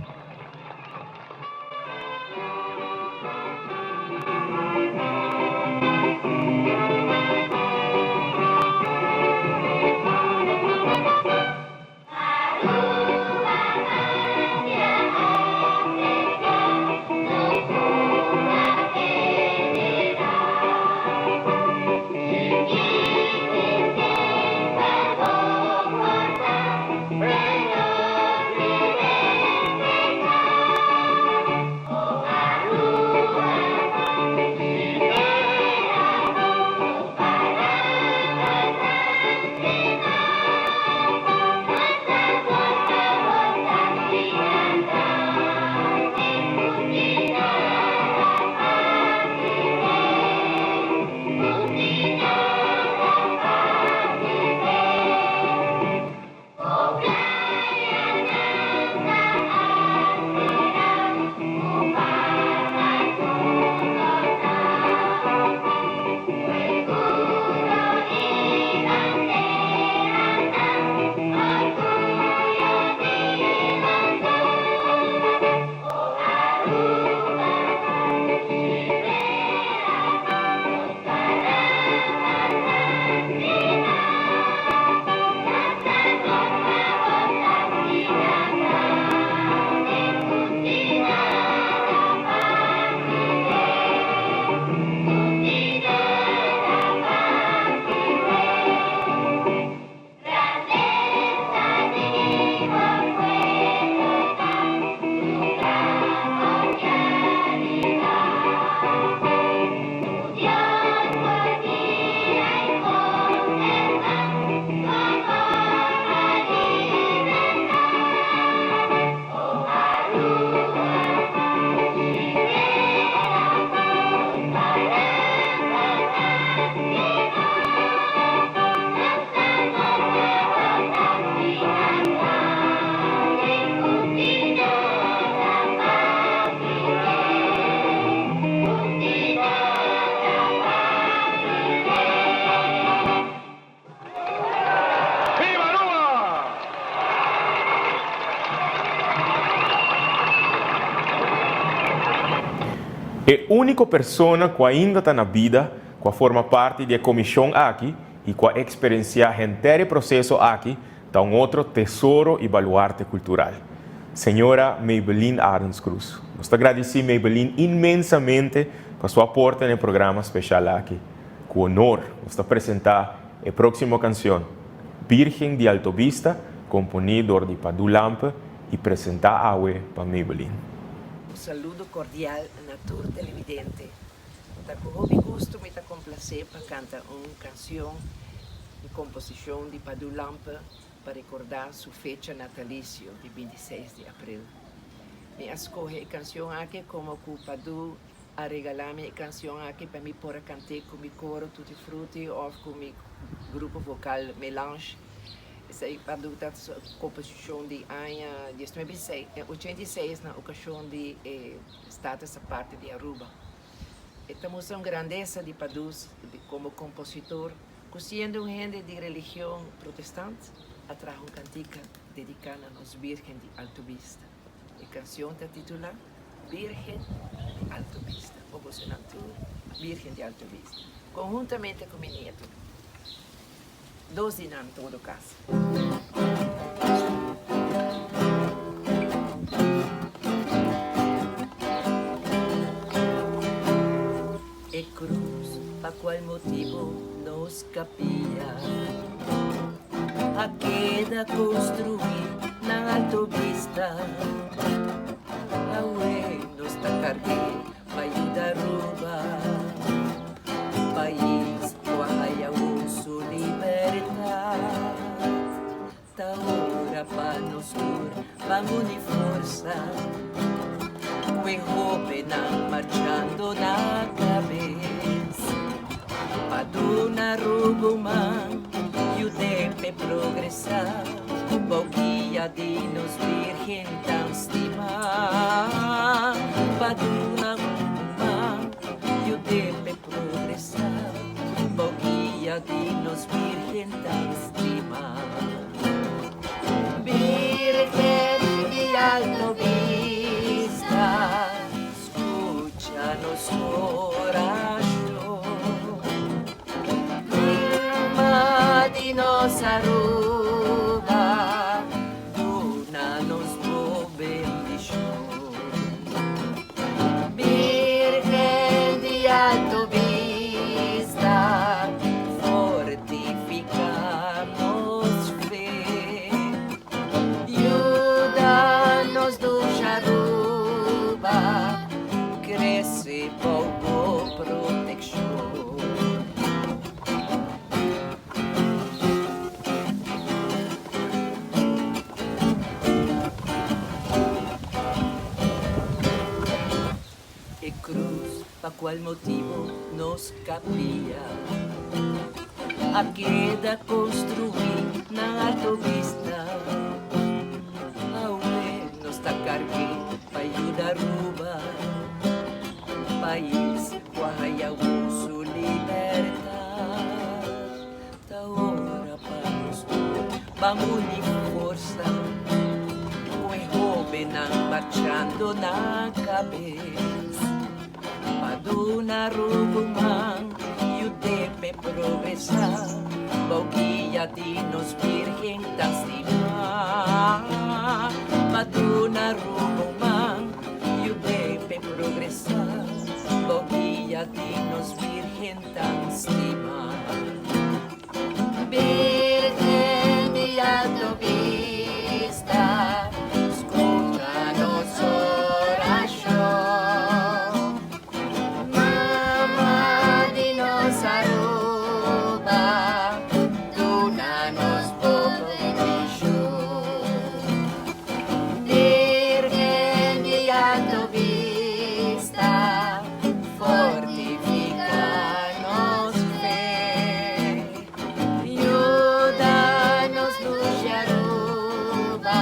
É a única pessoa que ainda está na vida, que forma parte da comissão aqui e que experiencia o processo aqui, está outro tesouro e baluarte cultural. Senhora Maybelline Arns Cruz. Nós agradecemos Maybelline imensamente por seu aporte no programa especial aqui. Com honor, nós apresentar a próxima canção, Virgem de Alto Vista, componidor de Padu Lampa e apresentar a para Maybelline. Un saludo cordial a tur televidente. Da con hobby gusto mi ta placer para cantar una canción de composición de Padu Lampe para recordar su fecha natalicio de 26 de abril. Me escoge la canción aquí como que Padu a regalarme la canción aquí para mí poder cantar con mi coro Tutti Frutti o con mi grupo vocal Melange. Essa Padu está composição de año 86 na ocasião de estar essa parte de Aruba. Estamos uma grandeza de Padu como compositor, sendo um gente de religião protestante, atrás uma cantica dedicada a nos Virgem de Alto Vista. A canção está titulada Virgem de Alto Vista, ou você não Virgem de Alto Vista, conjuntamente com meu neto. 12 em todo caso. E cruz, pa qual motivo nos capia a queda construir na autovista. A ue nos tacargue, pa ayudar Aruba, país, guahaya uso libertad. Ta hora pa nos sur, bangunir força. Ue hope na marchando na cabeça. Padu na Ruguman, e o tempo progressar. Boquia de nos virgem tão estimar. Padu na Ruguman, e o tempo progressar. Boquia de nos virgem tão estimar. Virgem de Alto Vista, escucha-nos oração. Irmã de nossa Aruba, dona-nos boa bendição. Virgem de Alto Vista, fortifica-nos fé. Ajuda-nos do Aruba, cresce boa proteção. E cruz, pa qual motivo nos capia a queda construir na autovista. A ue nos tacargue pa ayudar Aruba, país, guahaya uso libertad. Ta hora pa nos vamos unir força. Ue joven marchando na cabeça. Padu na Ruguman, e o tempo progressar. Boquia de nos virgem tão estimar. Padu na Ruguman, e o tempo progressar. Boquia de nos virgem tão estimar. Virgem de Alto Vista, escucha-nos oração. Mama de nossa Aruba, dona-nos boa bendição. Virgem de Alto Vista, fortifica-nos fé. Ajuda-nos do Aruba,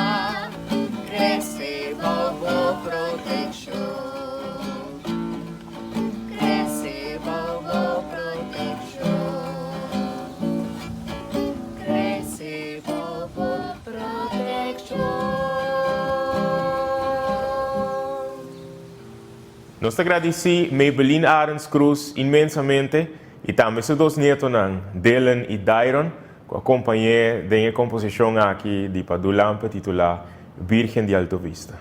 receba boa proteção. Receba boa proteção. Receba boa proteção. Nós agradecemos Maybelline Arens Cruz imensamente e também seus dois netos, Dylan e Dairon, que acompanham a composição aqui de Padu Lampe titulada Virgem de Alto Vista.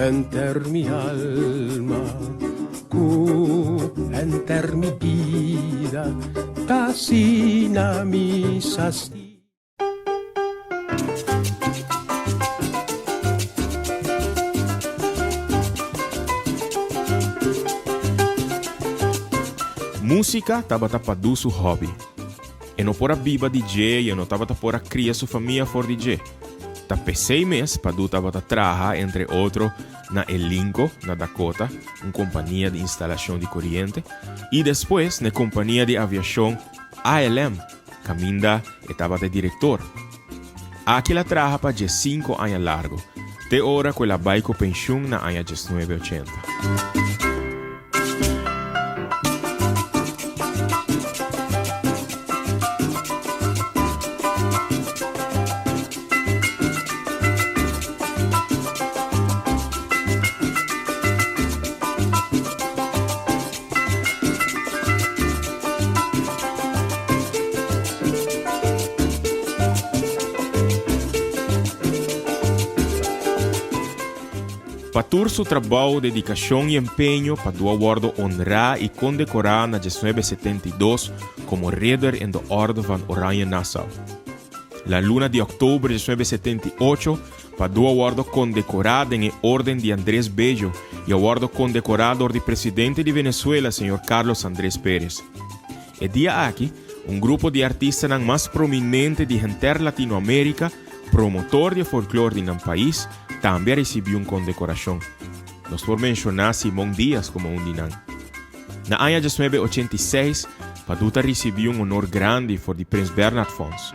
Enter mi alma, enter mi vida, casina mi sasti. música estava para su hobby. E não para viva DJ, e não estava para criar sua família for DJ. Por 6 meses, Padu estava a trabalhar, entre outros, na Elinco, na Dakota, uma companhia de instalação de corrente, e depois na companhia de aviação ALM, Caminda estava de diretor. Aqui ela trabalha para 5 anos largo, de hora que ela vai com pensão na ano 1980. Por su trabajo, dedicación y empeño, Padu awardó honrar y condecorar en 1972 como Ridder en de Orde van Oranje Nassau. La luna de octubre de 1978, Padu awardó condecorado en el Orden de Andrés Bello y awardó condecorado por el presidente de Venezuela, señor Carlos Andrés Pérez. El día aquí, un grupo de artistas más prominentes de Inter Latinoamérica, promotor de folclore en el país, también recibió una condecoración. Nos por mencionar Simón Díaz como un dinán. En el año 1986, Paduta recibió un honor grande por el Prins Bernhard Fonds.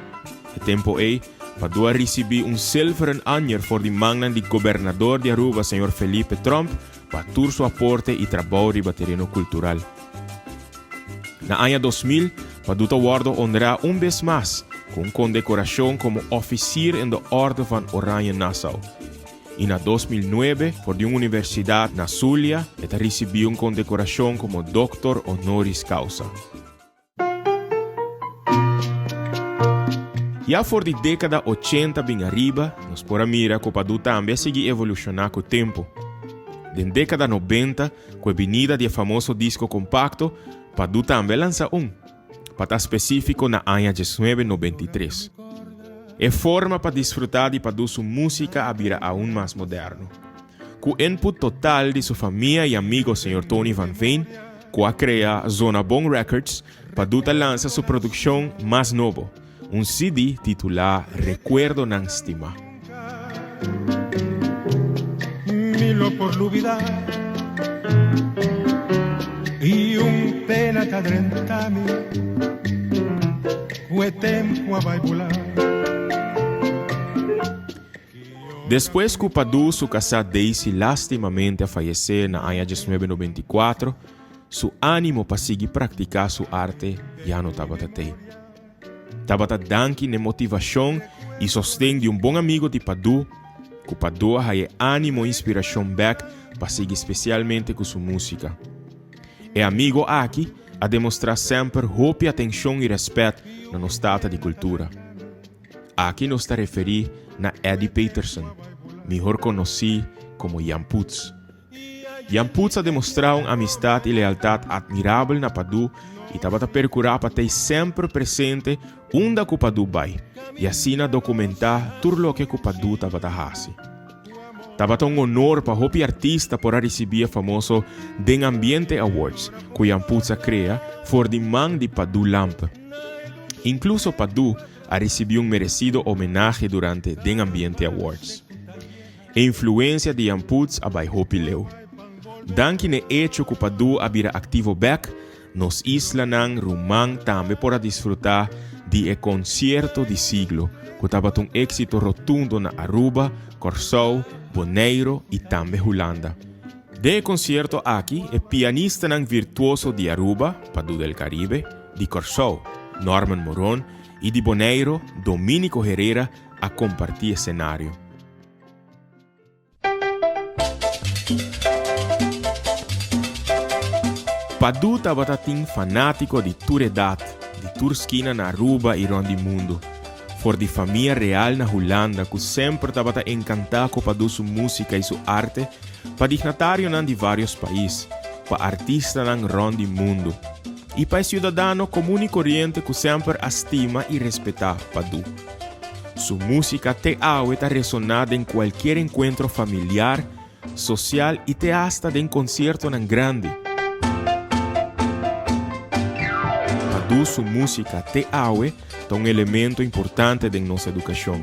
El tiempo ahí, Padua recibió un silveren anjer por el magna del gobernador de Aruba, señor Felipe Trump, para todo su aporte y trabajo de terreno cultural. En el año 2000, Paduta guardó honrar un vez más con condecoración como oficial en la Orde van Oranje Nassau. Y en 2009, por una universidad en Zulia, recibió una condecoración como doctor honoris causa. Ya por la década 80 bien arriba, nos podemos mirar que Padu también sigue evolucionando con el tiempo. En la década 90, con la venida del famoso disco compacto, Padu también lanza para específico en el año 1993. É forma para desfrutar de Padu sua música a vida aún mais moderno. Com input total de sua família e amigo Sr. Tony Van Veen, com a criar Zona Bon Records, Padu lança sua produção mais nova, CD titulado Recuerdo Nan Stima. Milo por l'ubidar e pena t'adrentami, que tempo vai volar. Depois que Padu, sua casada Daisy, lastimamente faleceu na ano 1994, seu ânimo para seguir praticar sua arte já não estava até. Estava dando na motivação e sustento de bom amigo de Padu, que Padu tinha ânimo e inspiração back para seguir especialmente com sua música. E amigo aqui a demonstrar sempre hope, atenção e respeito na nossa estado de cultura. Aqui nos está referindo na Eddie Peterson, melhor conhecido como Jan Putz. Jan Putz ha demonstrado uma amistade e lealdade admirável na Padu e estava a procurar para ter sempre presente onde o Padu vai e assim a documentar tudo o que o Padu estava a fazer. Estava um honor para o artista por receber o famoso Den Ambiente Awards que Jan Putz cria por de mão de Padu Lamp. Incluso Padu ha recibido um merecido homenagem durante Den Ambiente Awards. A influência de Jan Putz vai Hopi-Leu. Danke no hecho que Padu abira ativo back, nos isla ng Rumang também para desfrutar de concerto de siglo, que estava um êxito rotundo na Aruba, Curaçao, Bonaire e também Holanda. De concerto aqui, o pianista ng virtuoso de Aruba, Padu del Caribe, de Curaçao, Norman Moron, e de Bonaire, Dominico Herrera, a compartir cenário. Padu estava fanático de toda idade, de toda esquina na Aruba e rond do mundo. For de família real na Holanda, que sempre estava encantado com Padu sua música e sua arte, para dignatário de vários países, para artistas rond do mundo. E para cidadão comum e corrente que sempre estima e respeita Padu. Sua música te está resonada em qualquer encontro familiar, social e te hasta em concerto grande. produz música te aue é um elemento importante de nossa educação.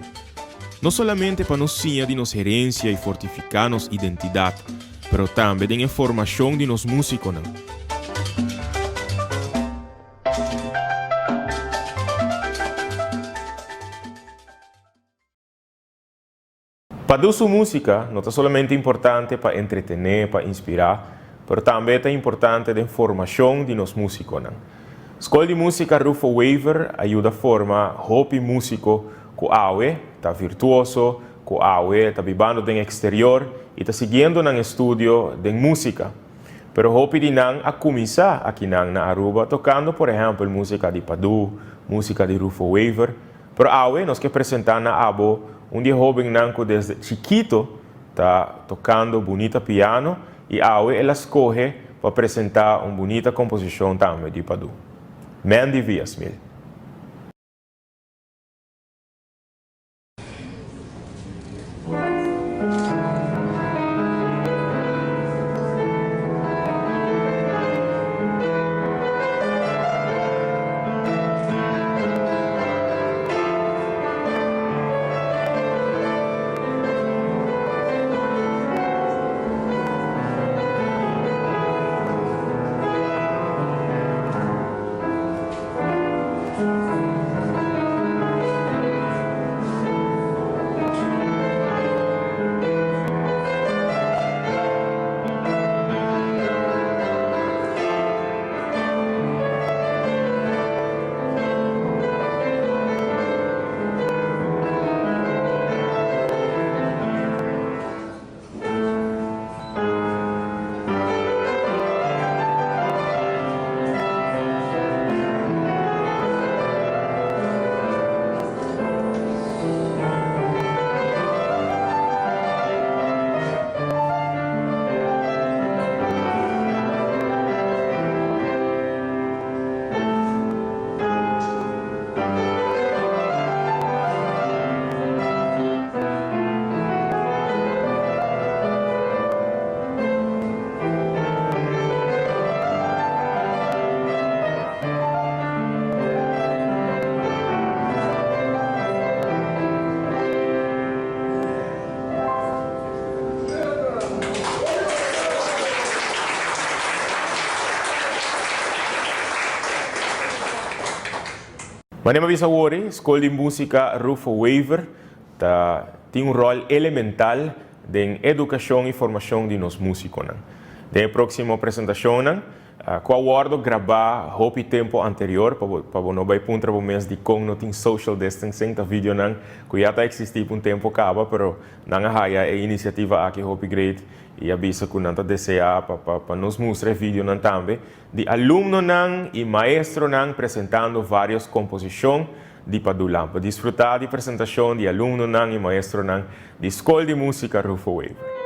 Não somente para nos ensinar de nossa herência e fortificar nossa identidade, mas também de formação de nos músicos. Produzir música não é somente importante para entretener, para inspirar, mas também é importante na formação de nos músicos. A Escola de Música Rufo Waver ajuda a formar hopi músico que aue, está virtuoso, que aue, está vivendo no exterior e está seguindo no estúdio de música. Pero hopi de não a começar aqui na Aruba, tocando, por exemplo, música de Padu, música de Rufo Waver. Pero aue, nós que apresentar na Abo, onde jovem nanco desde chiquito está tocando bonita piano e aue ela escolhe para apresentar uma bonita composição também de Padu. Mandy Viasmil. Manema Bisawori, Escola de Música Rufo Waver, tem rol elemental na educação e formação de nós músicos. Na próxima apresentação, com o acordo gravar o tempo anterior, para não vai puntra o mês de com não tem social distancing, tá vídeo não, que já está existindo tempo acaba, pero não há iniciativa aqui Hopi Great e avisa que não está desejar para nos mostrar vídeo não também de aluno não e maestro não apresentando várias composições de Padulam, para desfrutar de apresentação de aluno não e maestro não de Escola de Música Rufo Waver.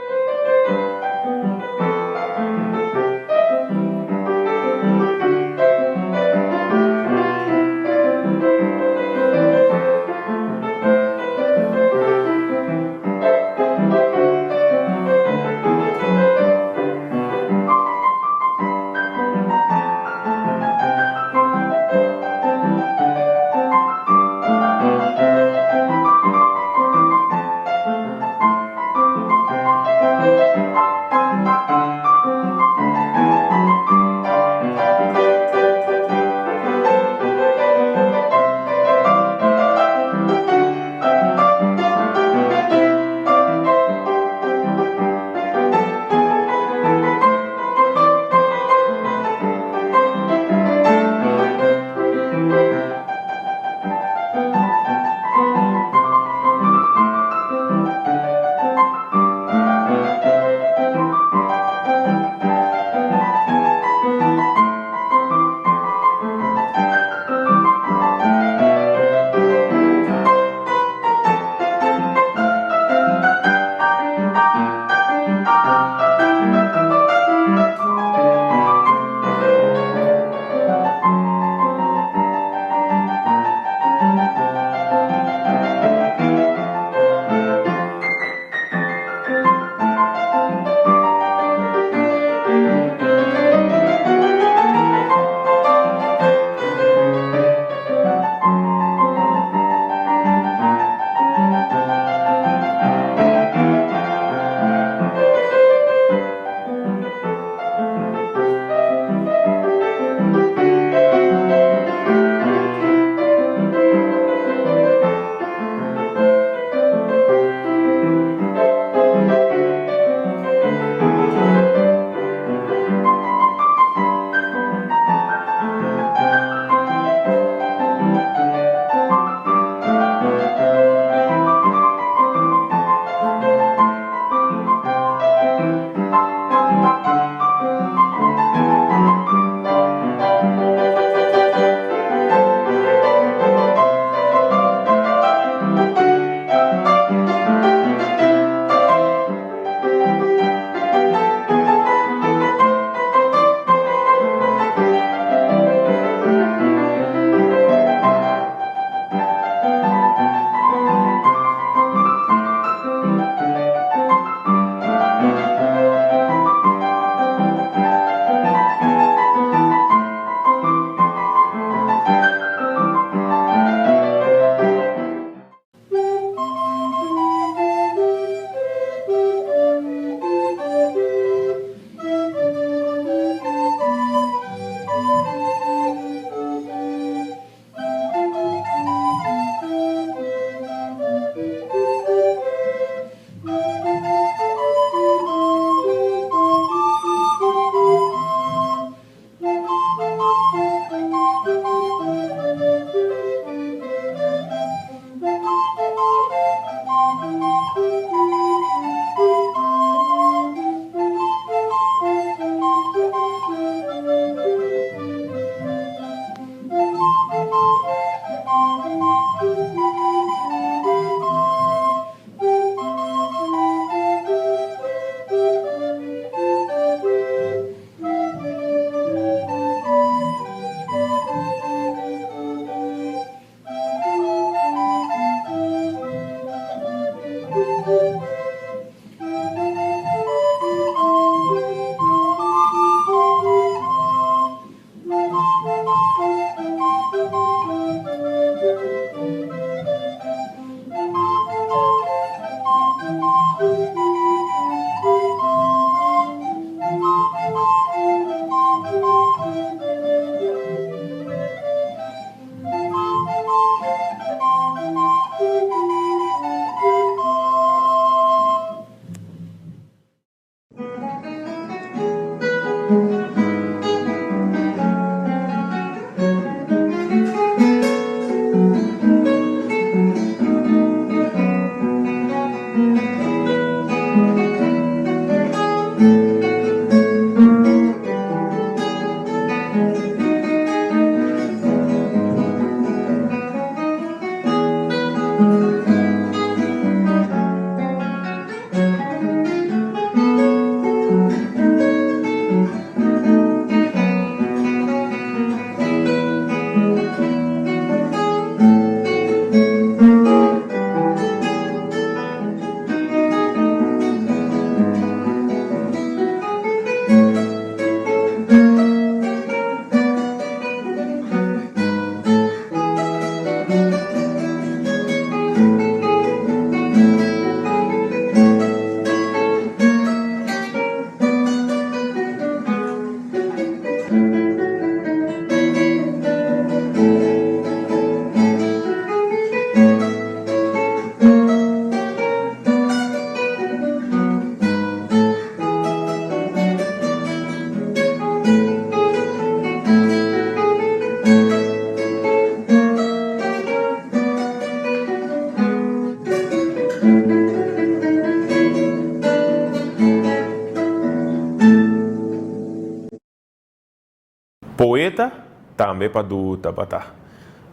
Poeta também para do tabata.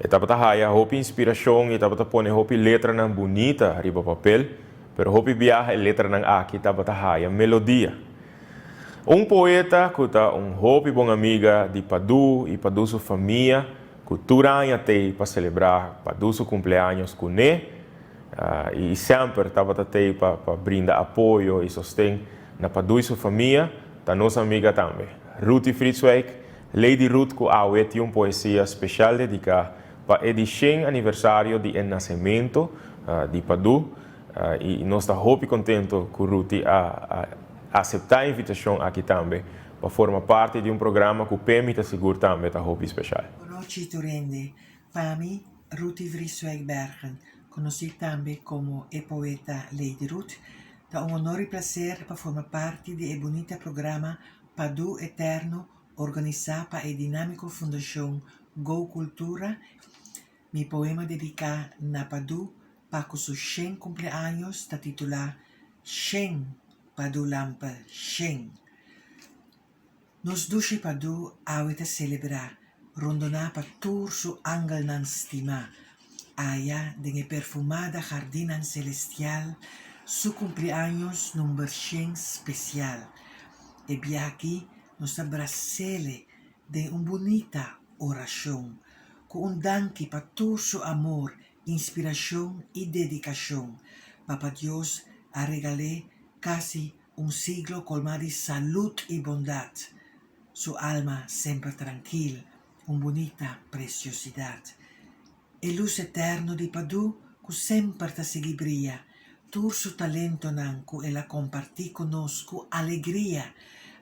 Tabata haya hopi inspiração e tabata pone hopi letra nang bonita riba papel, pero hopi viaja letra nang aqui tabata haya melodia. Poeta kuta hopi bom amiga de Padu e Padu sua família, cultura te para celebrar Padu seu cumpleaños com ne, e sempre tabata te para brindar apoio e sostém na Padu e sua família, ta nossa amiga também, Ruti Fritzweig. Lady Ruth com a poesia especial dedicada para o edição aniversário do nascimento de Padu e nós estamos muito contentes com Ruth a aceitar a invitação aqui também para formar parte de programa que permite segurar também está muito especial. Boa noite, Turende. Fami Ruth Vrieswijk Bergen, conhecida também como a poeta Lady Ruth, dá honor e prazer para formar parte do bonito programa Padu Eterno organizada para a dinâmica Fundação Go Cultura. Mi poema dedicado na Padu para su 100 cumpleaños está titulado 100 Padu Lampa 100. Nos duce Padu avete celebrar, rondona para tur su angel nan stima, allá de perfumada jardina celestial, su cumpleaños número 100 especial. E aquí nos abracele de bonita oração, com danke para todo su amor, inspiração e dedicação. Papa Dios a regalé casi siglo colmado de salud e bondade. Su alma sempre tranquila, bonita preciosidade. E luz eterno de Padu, que sempre ta segui brilla, todo su talento nanco e la compartí conosco alegria,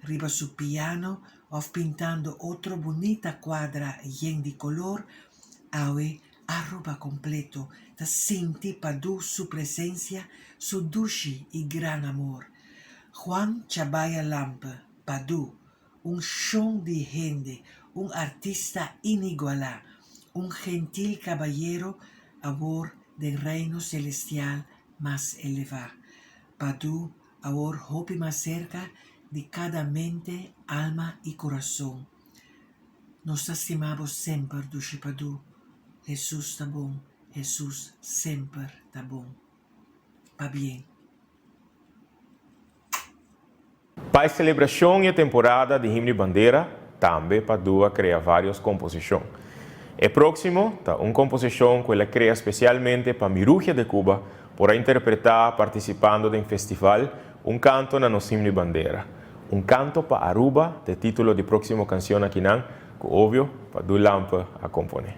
riba su piano o pintando otra bonita cuadra llena de color, awe arroba completo, ta senti Padu su presencia, su dulce y gran amor. Juan Chabaya Lampa, Padu, show de gente, artista inigualable, gentil caballero a bor del reino celestial más elevar. Padu, ahora hopi más cerca de cada mente, alma y corazón. Nos estimamos siempre, Dushi Padu. Jesús está bom, Jesús siempre está bom. Pa bien. Para a celebração e a temporada de Himno e Bandeira, também Padua cria várias composições. E próximo, está uma composição que ela cria especialmente para Miruja de Cuba, para interpretar participando de festival canto na nosso Himno e Bandeira. Canto para Aruba, de título de próxima canção aqui não, que óbvio, Padu Lampe a componer.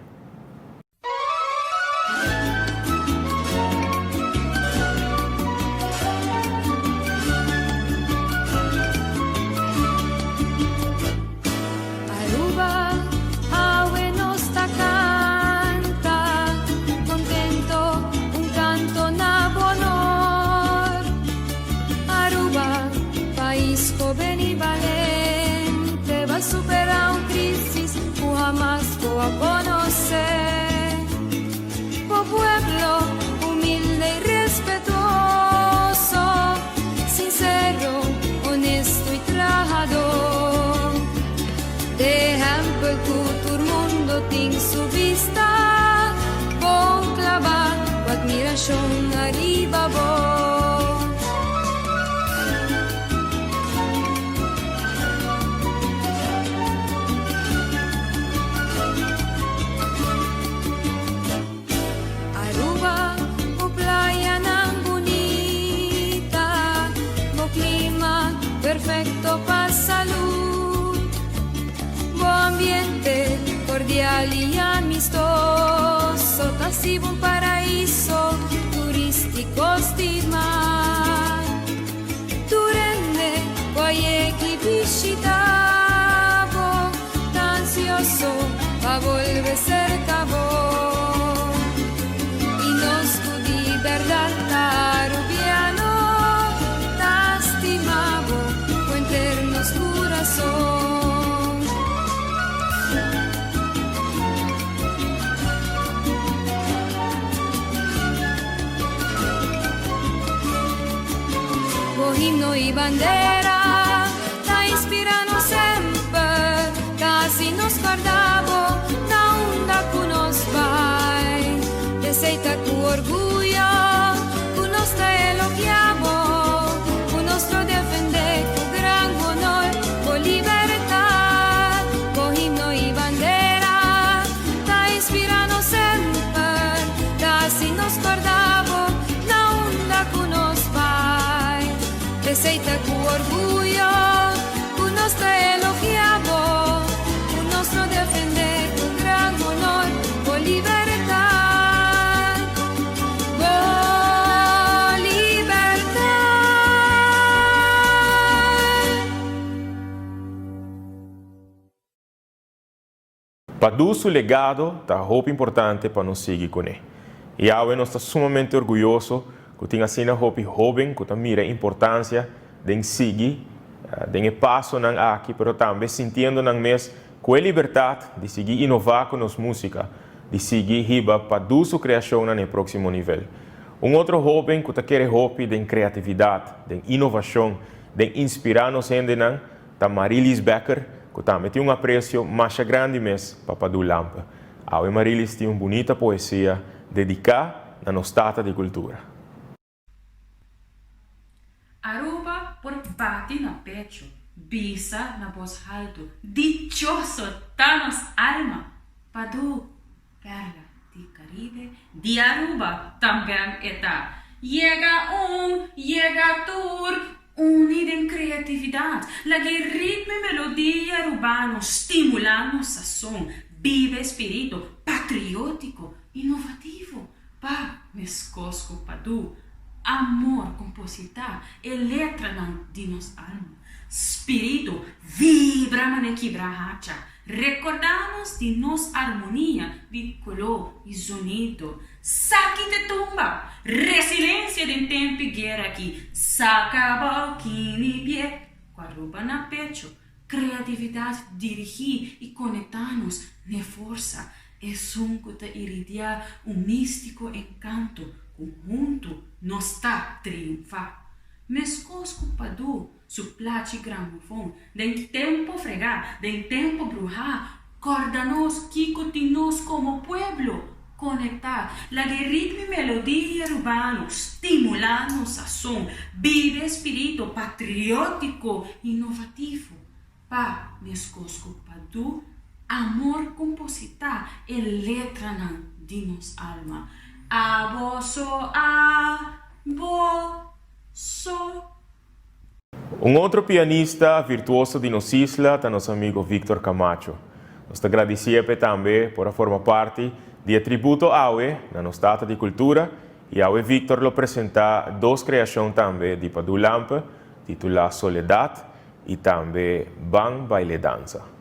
Arriba vos. Aruba, o playa nan bonita, o clima perfecto pa' salud, bo ambiente cordial y amistoso, casi un paraíso Costima tu rende poi chi visitavo ansioso pa volver cerca vos y nos di verdad rubiano ta estimavo con eternos corazón. Himno y bandera, ta inspirano sempre, casi nos guardavo, da onda cu nos vai, te sei ta cu orgullo, cu nos te elogiamo, cu nostro defende cu gran honor, con libertad, con himno y bandera, ta inspirano sempre, casi nos guardavo, da onda cu nos vai. Aceita cu orgullo, cu nostro elogiamo, cu nostro defender con gran honor, con libertad, con libertad. Padu su legado está muito importante para nos seguir com ele. E eu estou sumamente orgulhoso que tenha sido um jovem que mira a importância de seguir, de passo aqui, mas também sentindo mês com a liberdade de seguir inovar com nossa música, de seguir riba para sua criação no próximo nível. Outro jovem que quer de criatividade, de inovação, de inspirar nos gente, é Marilis Becker, que também tem apreço mais grande mês para Padu Lampe. A Marilis tem uma bonita poesia dedicada à nossa de cultura. Aruba por bate na pecho, bisa na voz alto, dichoso tanos alma, Padu, perla de Caribe, de Aruba também está. Llega tour, unido em criatividade, la ritmo e melodia arubano, stimulando sazón, vive espírito patriótico, inovativo, pa mescosco Padu. Amor, compositar, e letra de nos alma. Espírito vibra manequibra hacha. Recordamos de nos harmonia, de color e sonido. Saque de tumba, resiliência de tempo e guerra aqui. Saca boquini pie, quaruba na pecho. Criatividade dirigir e conectar-nos na força. É som que te iridia místico encanto. Conjunto não está triunfar. Mescosco padu, su placi gramofon, den tempo fregar, den tempo brujar, cordanos, kikotinos como pueblo, conectar, la ritmo y melodía urbano, estimularnos sazón, vive espíritu patriótico, innovativo, pa mescosco padu, amor compositar, e letra nan dinos alma, aboso, so. Um outro pianista virtuoso de nossa isla é nosso amigo Victor Camacho. Nós agradecemos também por formar parte do tributo AUE na nossa data de cultura e AUE Victor lo apresenta duas criações também de Padu Lampe, titulada Soledad e também Ban Baile Dança.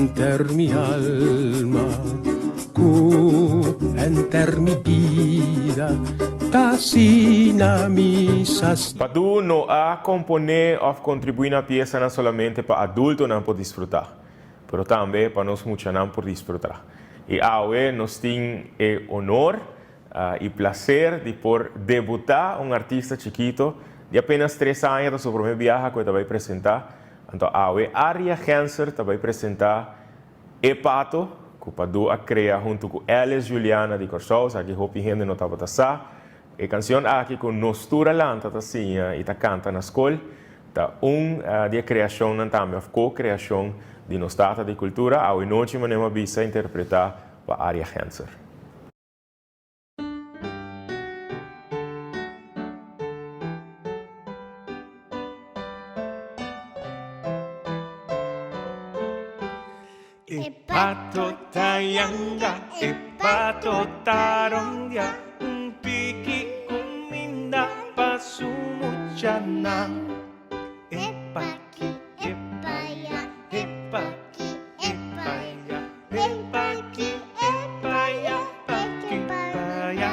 enter mi alma, enter mi vida, tasina misas. Padu no a componer ou contribuir na pieza não solamente para adulto não por desfrutar, mas também para nós muitos não por desfrutar. E hoje nós temos o honor e prazer de por debutar artista chiquito de apenas 3 anos da sua primeira viagem que eu vai apresentar. Então, hoje Aria Hanser vai apresentar Epato, que o Padu a criar junto com Alice Juliana de Corsos, aqui hopi gente não estava passando. A canção aqui com nostura lanta assim e ta canta na escola, tá de criação também, co-criação de nostata de cultura, a noite manema bisa interpretar para Aria Hanser. Epato tayanga, epato tarondia, piki kuminda pasumuchana. Epaki, epaya, epaki, epaya, epaki, epaya, paki, epaya.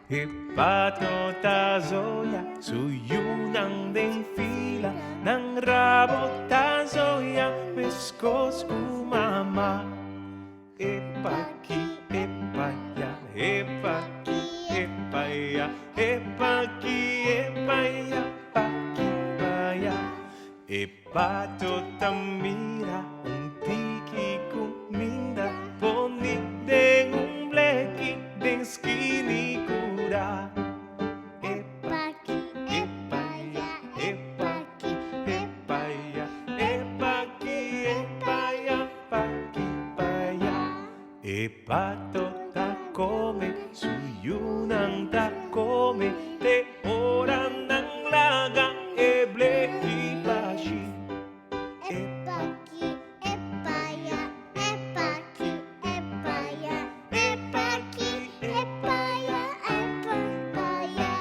Epato tazoya, suyunang den fila, nang rabo tazoya, pescos kumama. Epaki, epaya, epaki, epaya, epaki, epaya, paki, epaya. Epato tamira, tiki kuminda, poni den bleki, den skini kura. Epaki, epaya, epaki, epaya, epaki, epaya, paki, epaya. Epato ta come, suyunang ta come, te oran ng laga, bleki bashi. Epaki, epaya, epaki, epaya, epaki, epaya, epaya.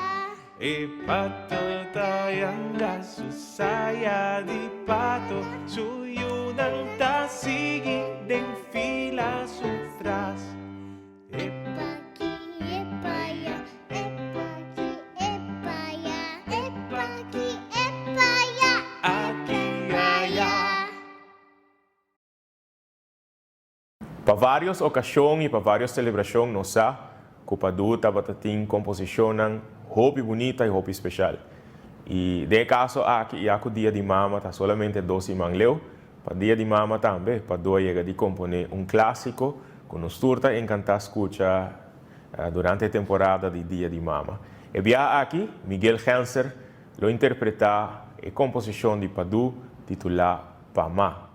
Epato tayanga, susaya di pato, suyunang tasigi, den fila sutras. Epaki, epaya, epaki, epaya, epaki, epaya, aki aya. Para várias ocasiões e para várias celebrações, nós sabemos que o Padu tem composição hobby bonita e hobby especial. E de caso aqui, o dia de mama está solamente 12 mangleu. Para dia de mama também, Padu chega de componer clássico que nos turta encantar escutar durante a temporada de dia de mama. E via aqui, Miguel Hanser lo interpreta a composição de Padu titulada Pamá.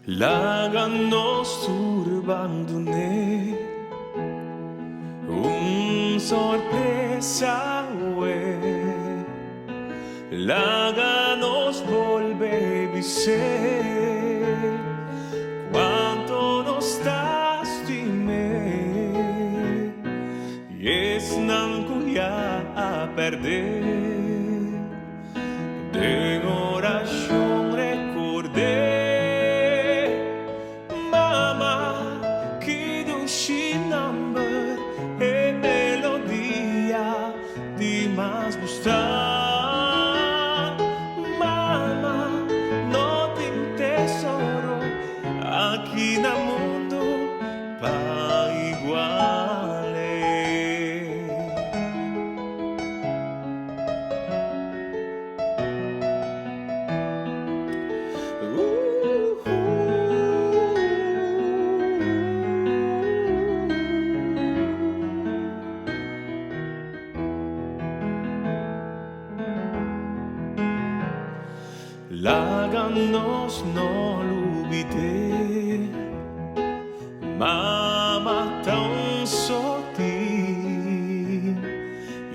Laga nos turbandone, sorpresa ue. Laga nos volve viser, quanto nos stastime, yes nan cuya a perder, de oración recordé. Number e melodia di más gustar. Mama, no te tesoro aquí na mundo pa iguale. Láganos no lubite, mama tan soti,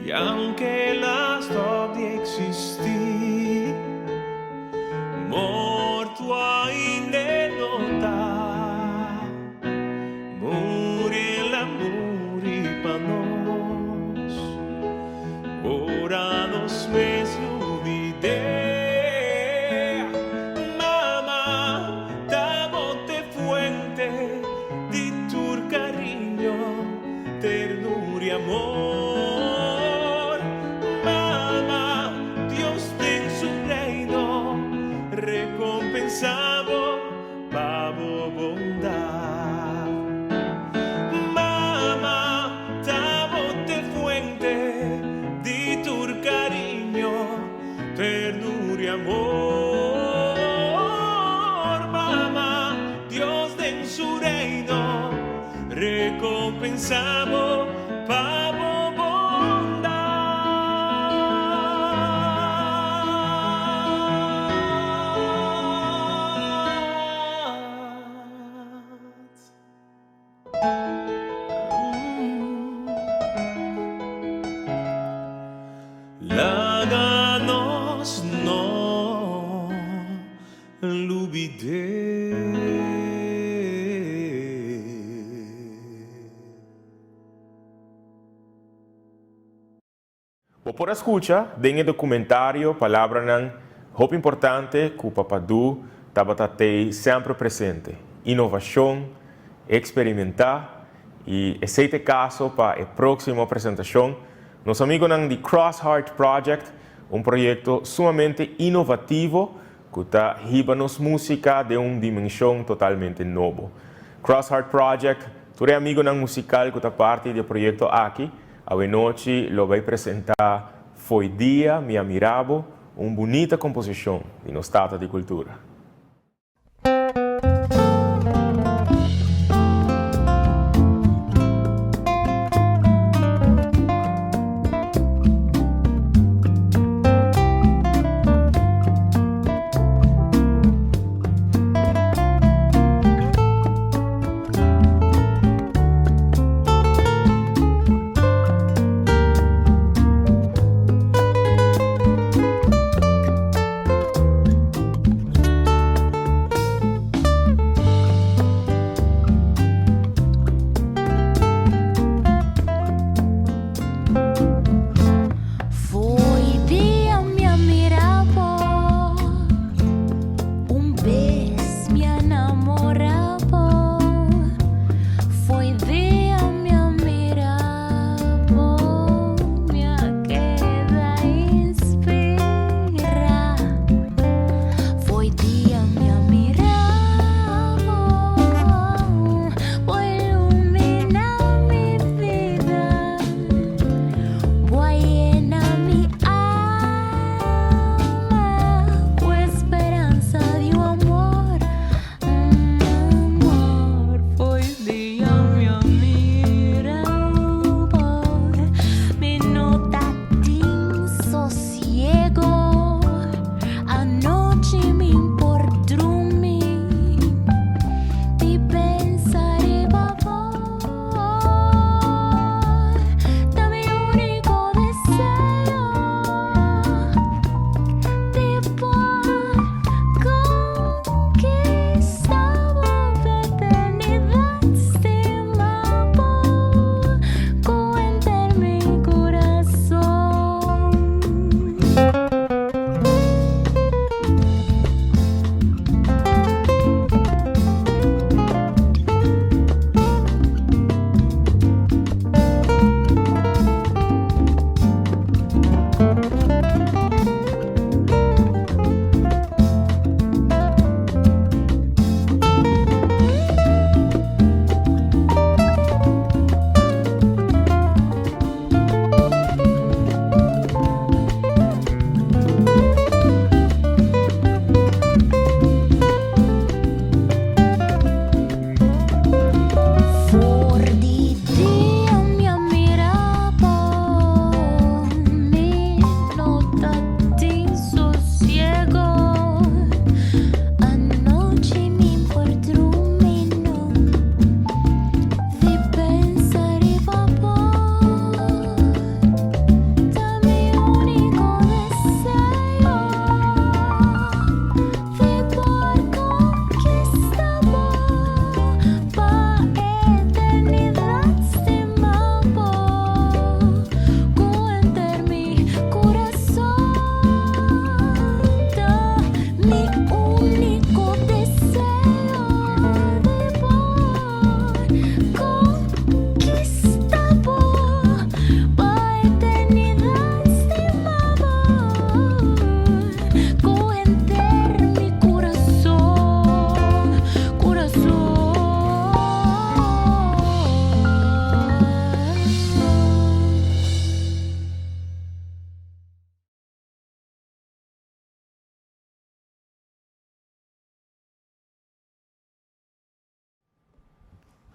y aunque la storia existì, morto in denota, muri la orados mes lubide. Mamá, tabote fuente di tu cariño, ternura y amor. Mamá, Dios en su reino recompensado pavo bondad. Mamá, tabote fuente di tu cariño, ternura y amor. Mamá, Dios en su reino recompensado pavo bondad. Láganos no lubide. Por escucha, den el documentario Palabra nan hope importante que o Papadu tabatatei sempre presente. Inovação, experimentar e esse caso para a próxima apresentação. Nos amigos de Cross Heart Project, projeto sumamente inovativo que está dando música de dimensão totalmente nova. Cross Heart Project, todo amigo musical que está parte do projeto aqui, a noite lo vai apresentar Foi Dia Me Amirabo, bonita composição de no Estado de Cultura.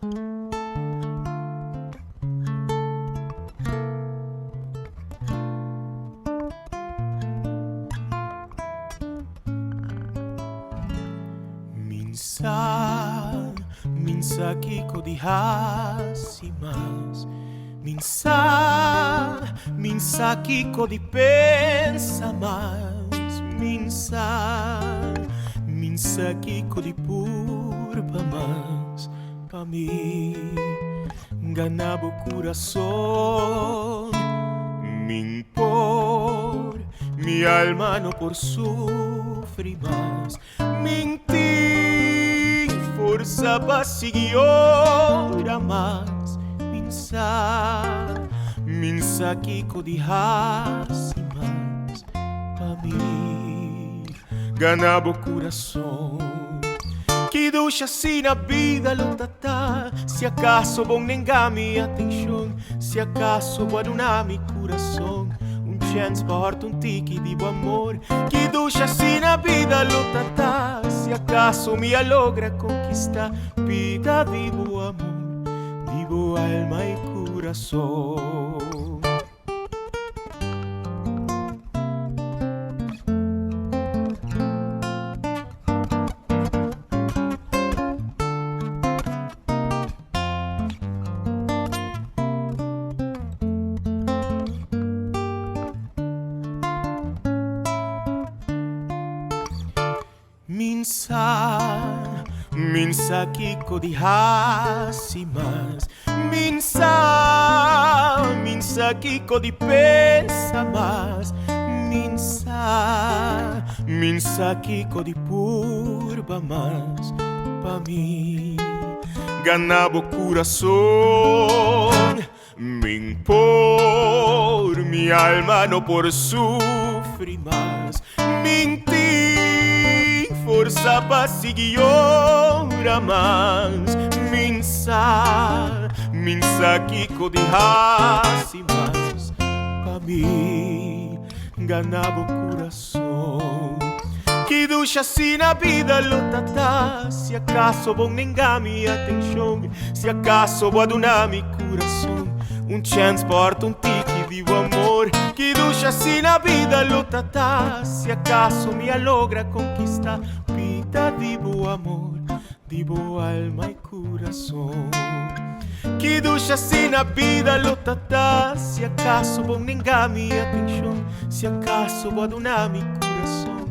Minsa kiko di hasimas, minsa kiko di pensa mas, minsa kiko di purba mas, pa mi ganabo corazón, min por mi alma no por sufrir más, força para seguir ora mais, minsa kiko di hasimas, pa mi ganabo corazón. Que ducha assim na vida lutata, se acaso bom nengar mi atenção, se acaso vou donar mi coração, chance porta tiki di buon amor. Que ducha assim na vida lutata, se acaso me logra conquistar, vida vivo amor, vivo alma e coração. Minsa kiko di hasimas, minsa kiko di pensa mas, minsa kiko di purba mas, pa mi ganabo corazón, min por mi alma no por sufrir más, força para seguir ora mais, minsa kiko di hasimas, pa mi ganabo coração. Que ducha assim na vida lutata, se acaso bom nengar mi atenção, se acaso vou donar mi coração, chance porta tiki di buon amor. Que ducha assim na vida lutata, se acaso me logra conquistar, vida di buon amor, di buon alma e coração. Que ducha assim na vida lutata, se acaso bom nengar mi atenção, se acaso vou donar mi coração,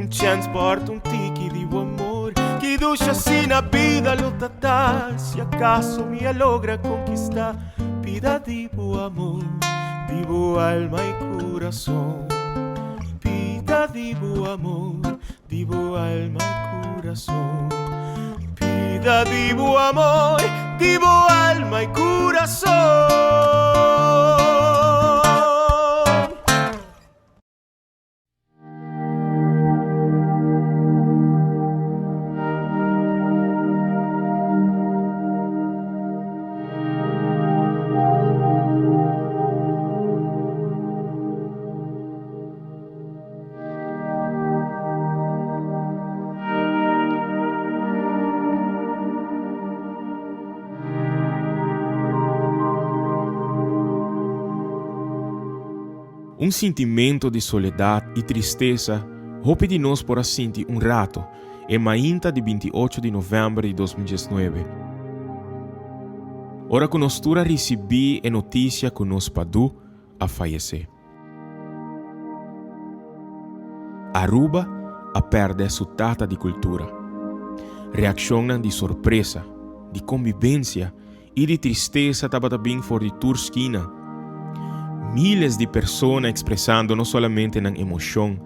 chance porta tiki di buon amor. Que ducha assim na vida lutata, se acaso me logra conquistar, vida di buon amor, di buon alma e coração. Vida di buon amor, di buon alma e coração. Vida di buon amor, di buon alma e coração. Um sentimento de soledade e tristeza roupa de nós por sentir rato em mainta de 28 de novembro de 2019. Ora que nós recebi a notícia que nosso Padu a falecer. Aruba a perde sua tata de cultura. Reação de surpresa, de convivência e de tristeza estava também fora de Turskina. Miles de pessoas expressando não somente na emoção,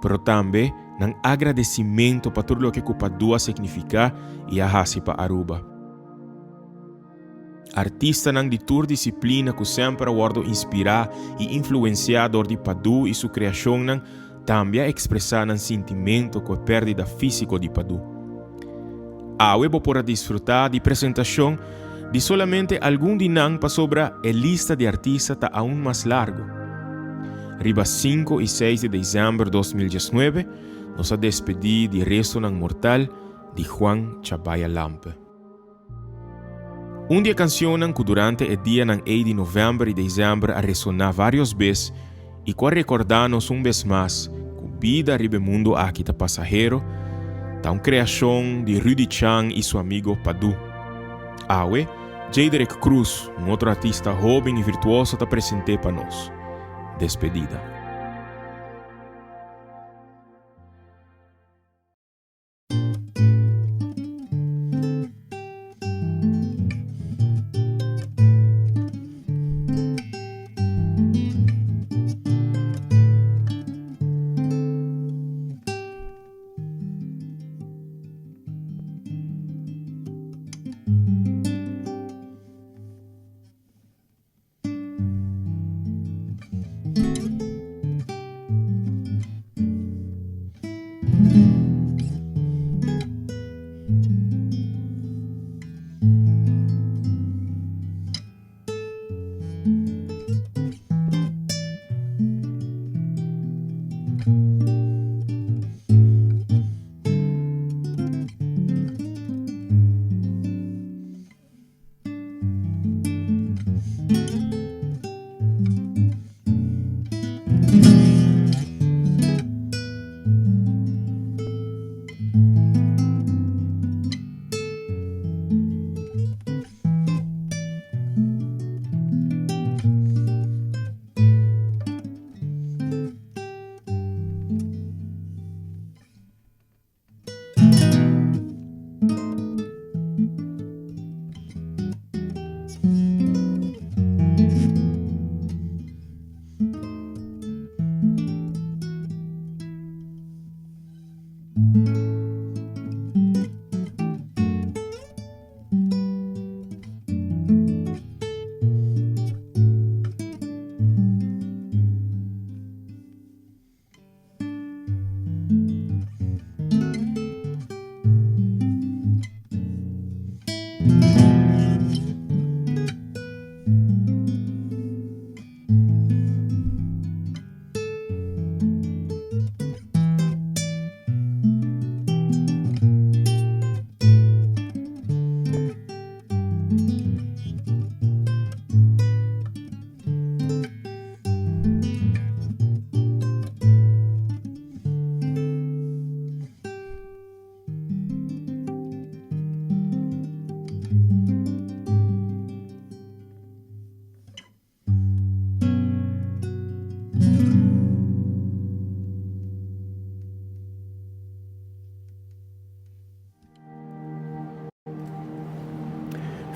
mas também na agradecimento para tudo o que o Padu significa e a hasi para Aruba. Artista de toda disciplina que sempre guardo inspirar e influenciador de Padu e sua criação também expressar um sentimento com a perda física de Padu. A web para desfrutar de apresentação de solamente algum de nang para sobre a lista de artistas está aún mais largo. Riba 5 e 6 de dezembro de 2019, nos a despedir de resto ng mortal de Juan Chabaya Lampe. Un dia cancionan que durante el día ng 8 de novembro y diciembre a resonar varios veces y que recordarnos un vez más que vida arriba el mundo aquí está pasajero, está una creación de Rudy Chang y su amigo Padu. Awe, Jaderick Cruz, un otro artista joven y virtuoso, está presente para nos. Despedida.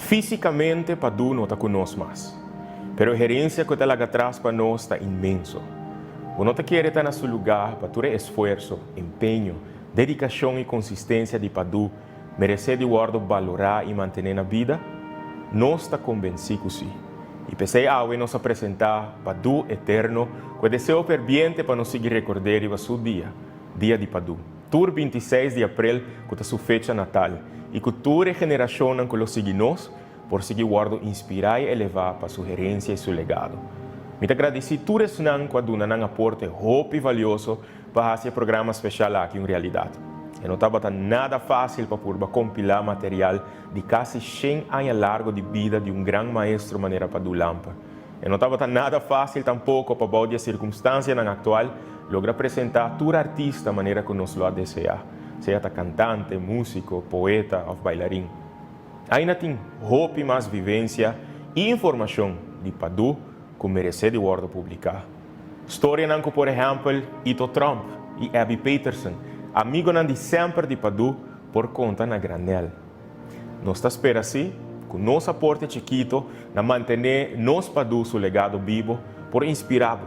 Fisicamente, Padu não está conosco mais, pero a gerência que está lá atrás para nós está imenso. Você não quer estar no seu lugar para todo esforço, empenho, dedicação e consistência de Padu merece de guardo valorar e manter na vida? Nós está convencido que sim. E pensei hoje nos apresentar Padu Eterno, com o desejo ferviente para nos seguir recordar o seu dia de Padu. Tur 26 de abril, que é sua fecha natal, e que toda geração que lo sigue nós, por seguir guardo inspirar e elevar para sua gerência e seu legado. Me agradeci todos não que adunan aporte hope e valioso para esse programa especial aqui em realidade. E não estava nada fácil para compilar material de quase 100 anos largo de vida de grande maestro maneira Padu Lampa. E não estava nada fácil tampouco para a circunstância atual logra apresentar todo artista maneira que nos lo deseja, seja cantante, músico, poeta ou bailarim. Ainda tem hope mais vivência e informação de Padu que merece de guarda publicar. História não, por exemplo, Ito Trump e Abby Peterson, amigo de sempre de Padu por conta na granel. Nós esperamos assim que nosso aporte chiquito na manter nos Padu seu legado vivo por inspirar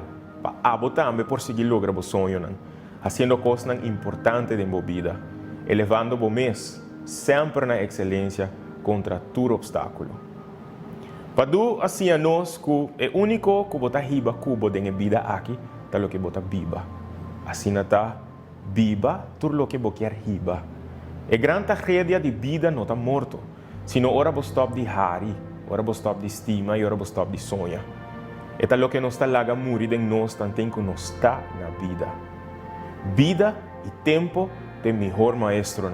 para abo também por seguir lograr o sonho, fazendo coisas importantes de sua vida, elevando o mês sempre na excelência contra todo obstáculo. Padu assim a nós que é único que bota riba cubo de vida aqui, tal que bota viva. Assim está viva tudo o que boquear riba. É grande tragédia de vida não está morto, sino ora bo stop de hari, ora bo stop de estima e ora bo stop de sonha. É tal que nos está laga morir em nós tanto que nos está na vida. Vida e tempo tem melhor maestro.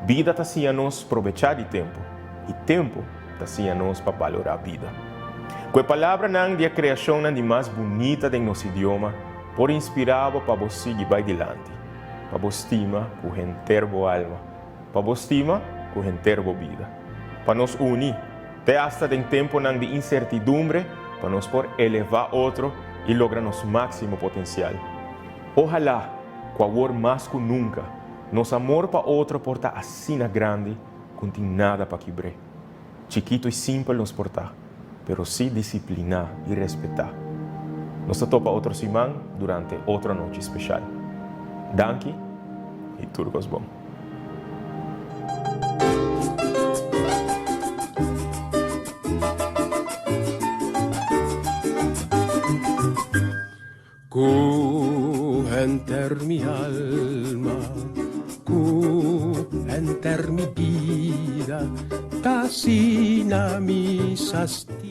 Vida está assim a nós aproveitar de tempo. E tempo nos para valorar a vida. Que palavra nang dia criação nang di mais bonita de nosso idioma, por inspirado para você seguir vai adiante, para você estima com enterbo alma, para você estima com enterbo vida, para nos unir, até hasta em tempo nang de incertidumbre, para nos por elevar outro e lograr nosso máximo potencial. Ojalá, com amor mais que nunca, nosso amor para outro porta assim grande, não tem nada para quebrar. Chiquito e simples nos portar, pero sí disciplinar e respeitar. Nos topa outro simão durante outra noite especial. Danke e Turcos bom. Cu enter mi alma, cu enter mi vida, casi na mi sasti.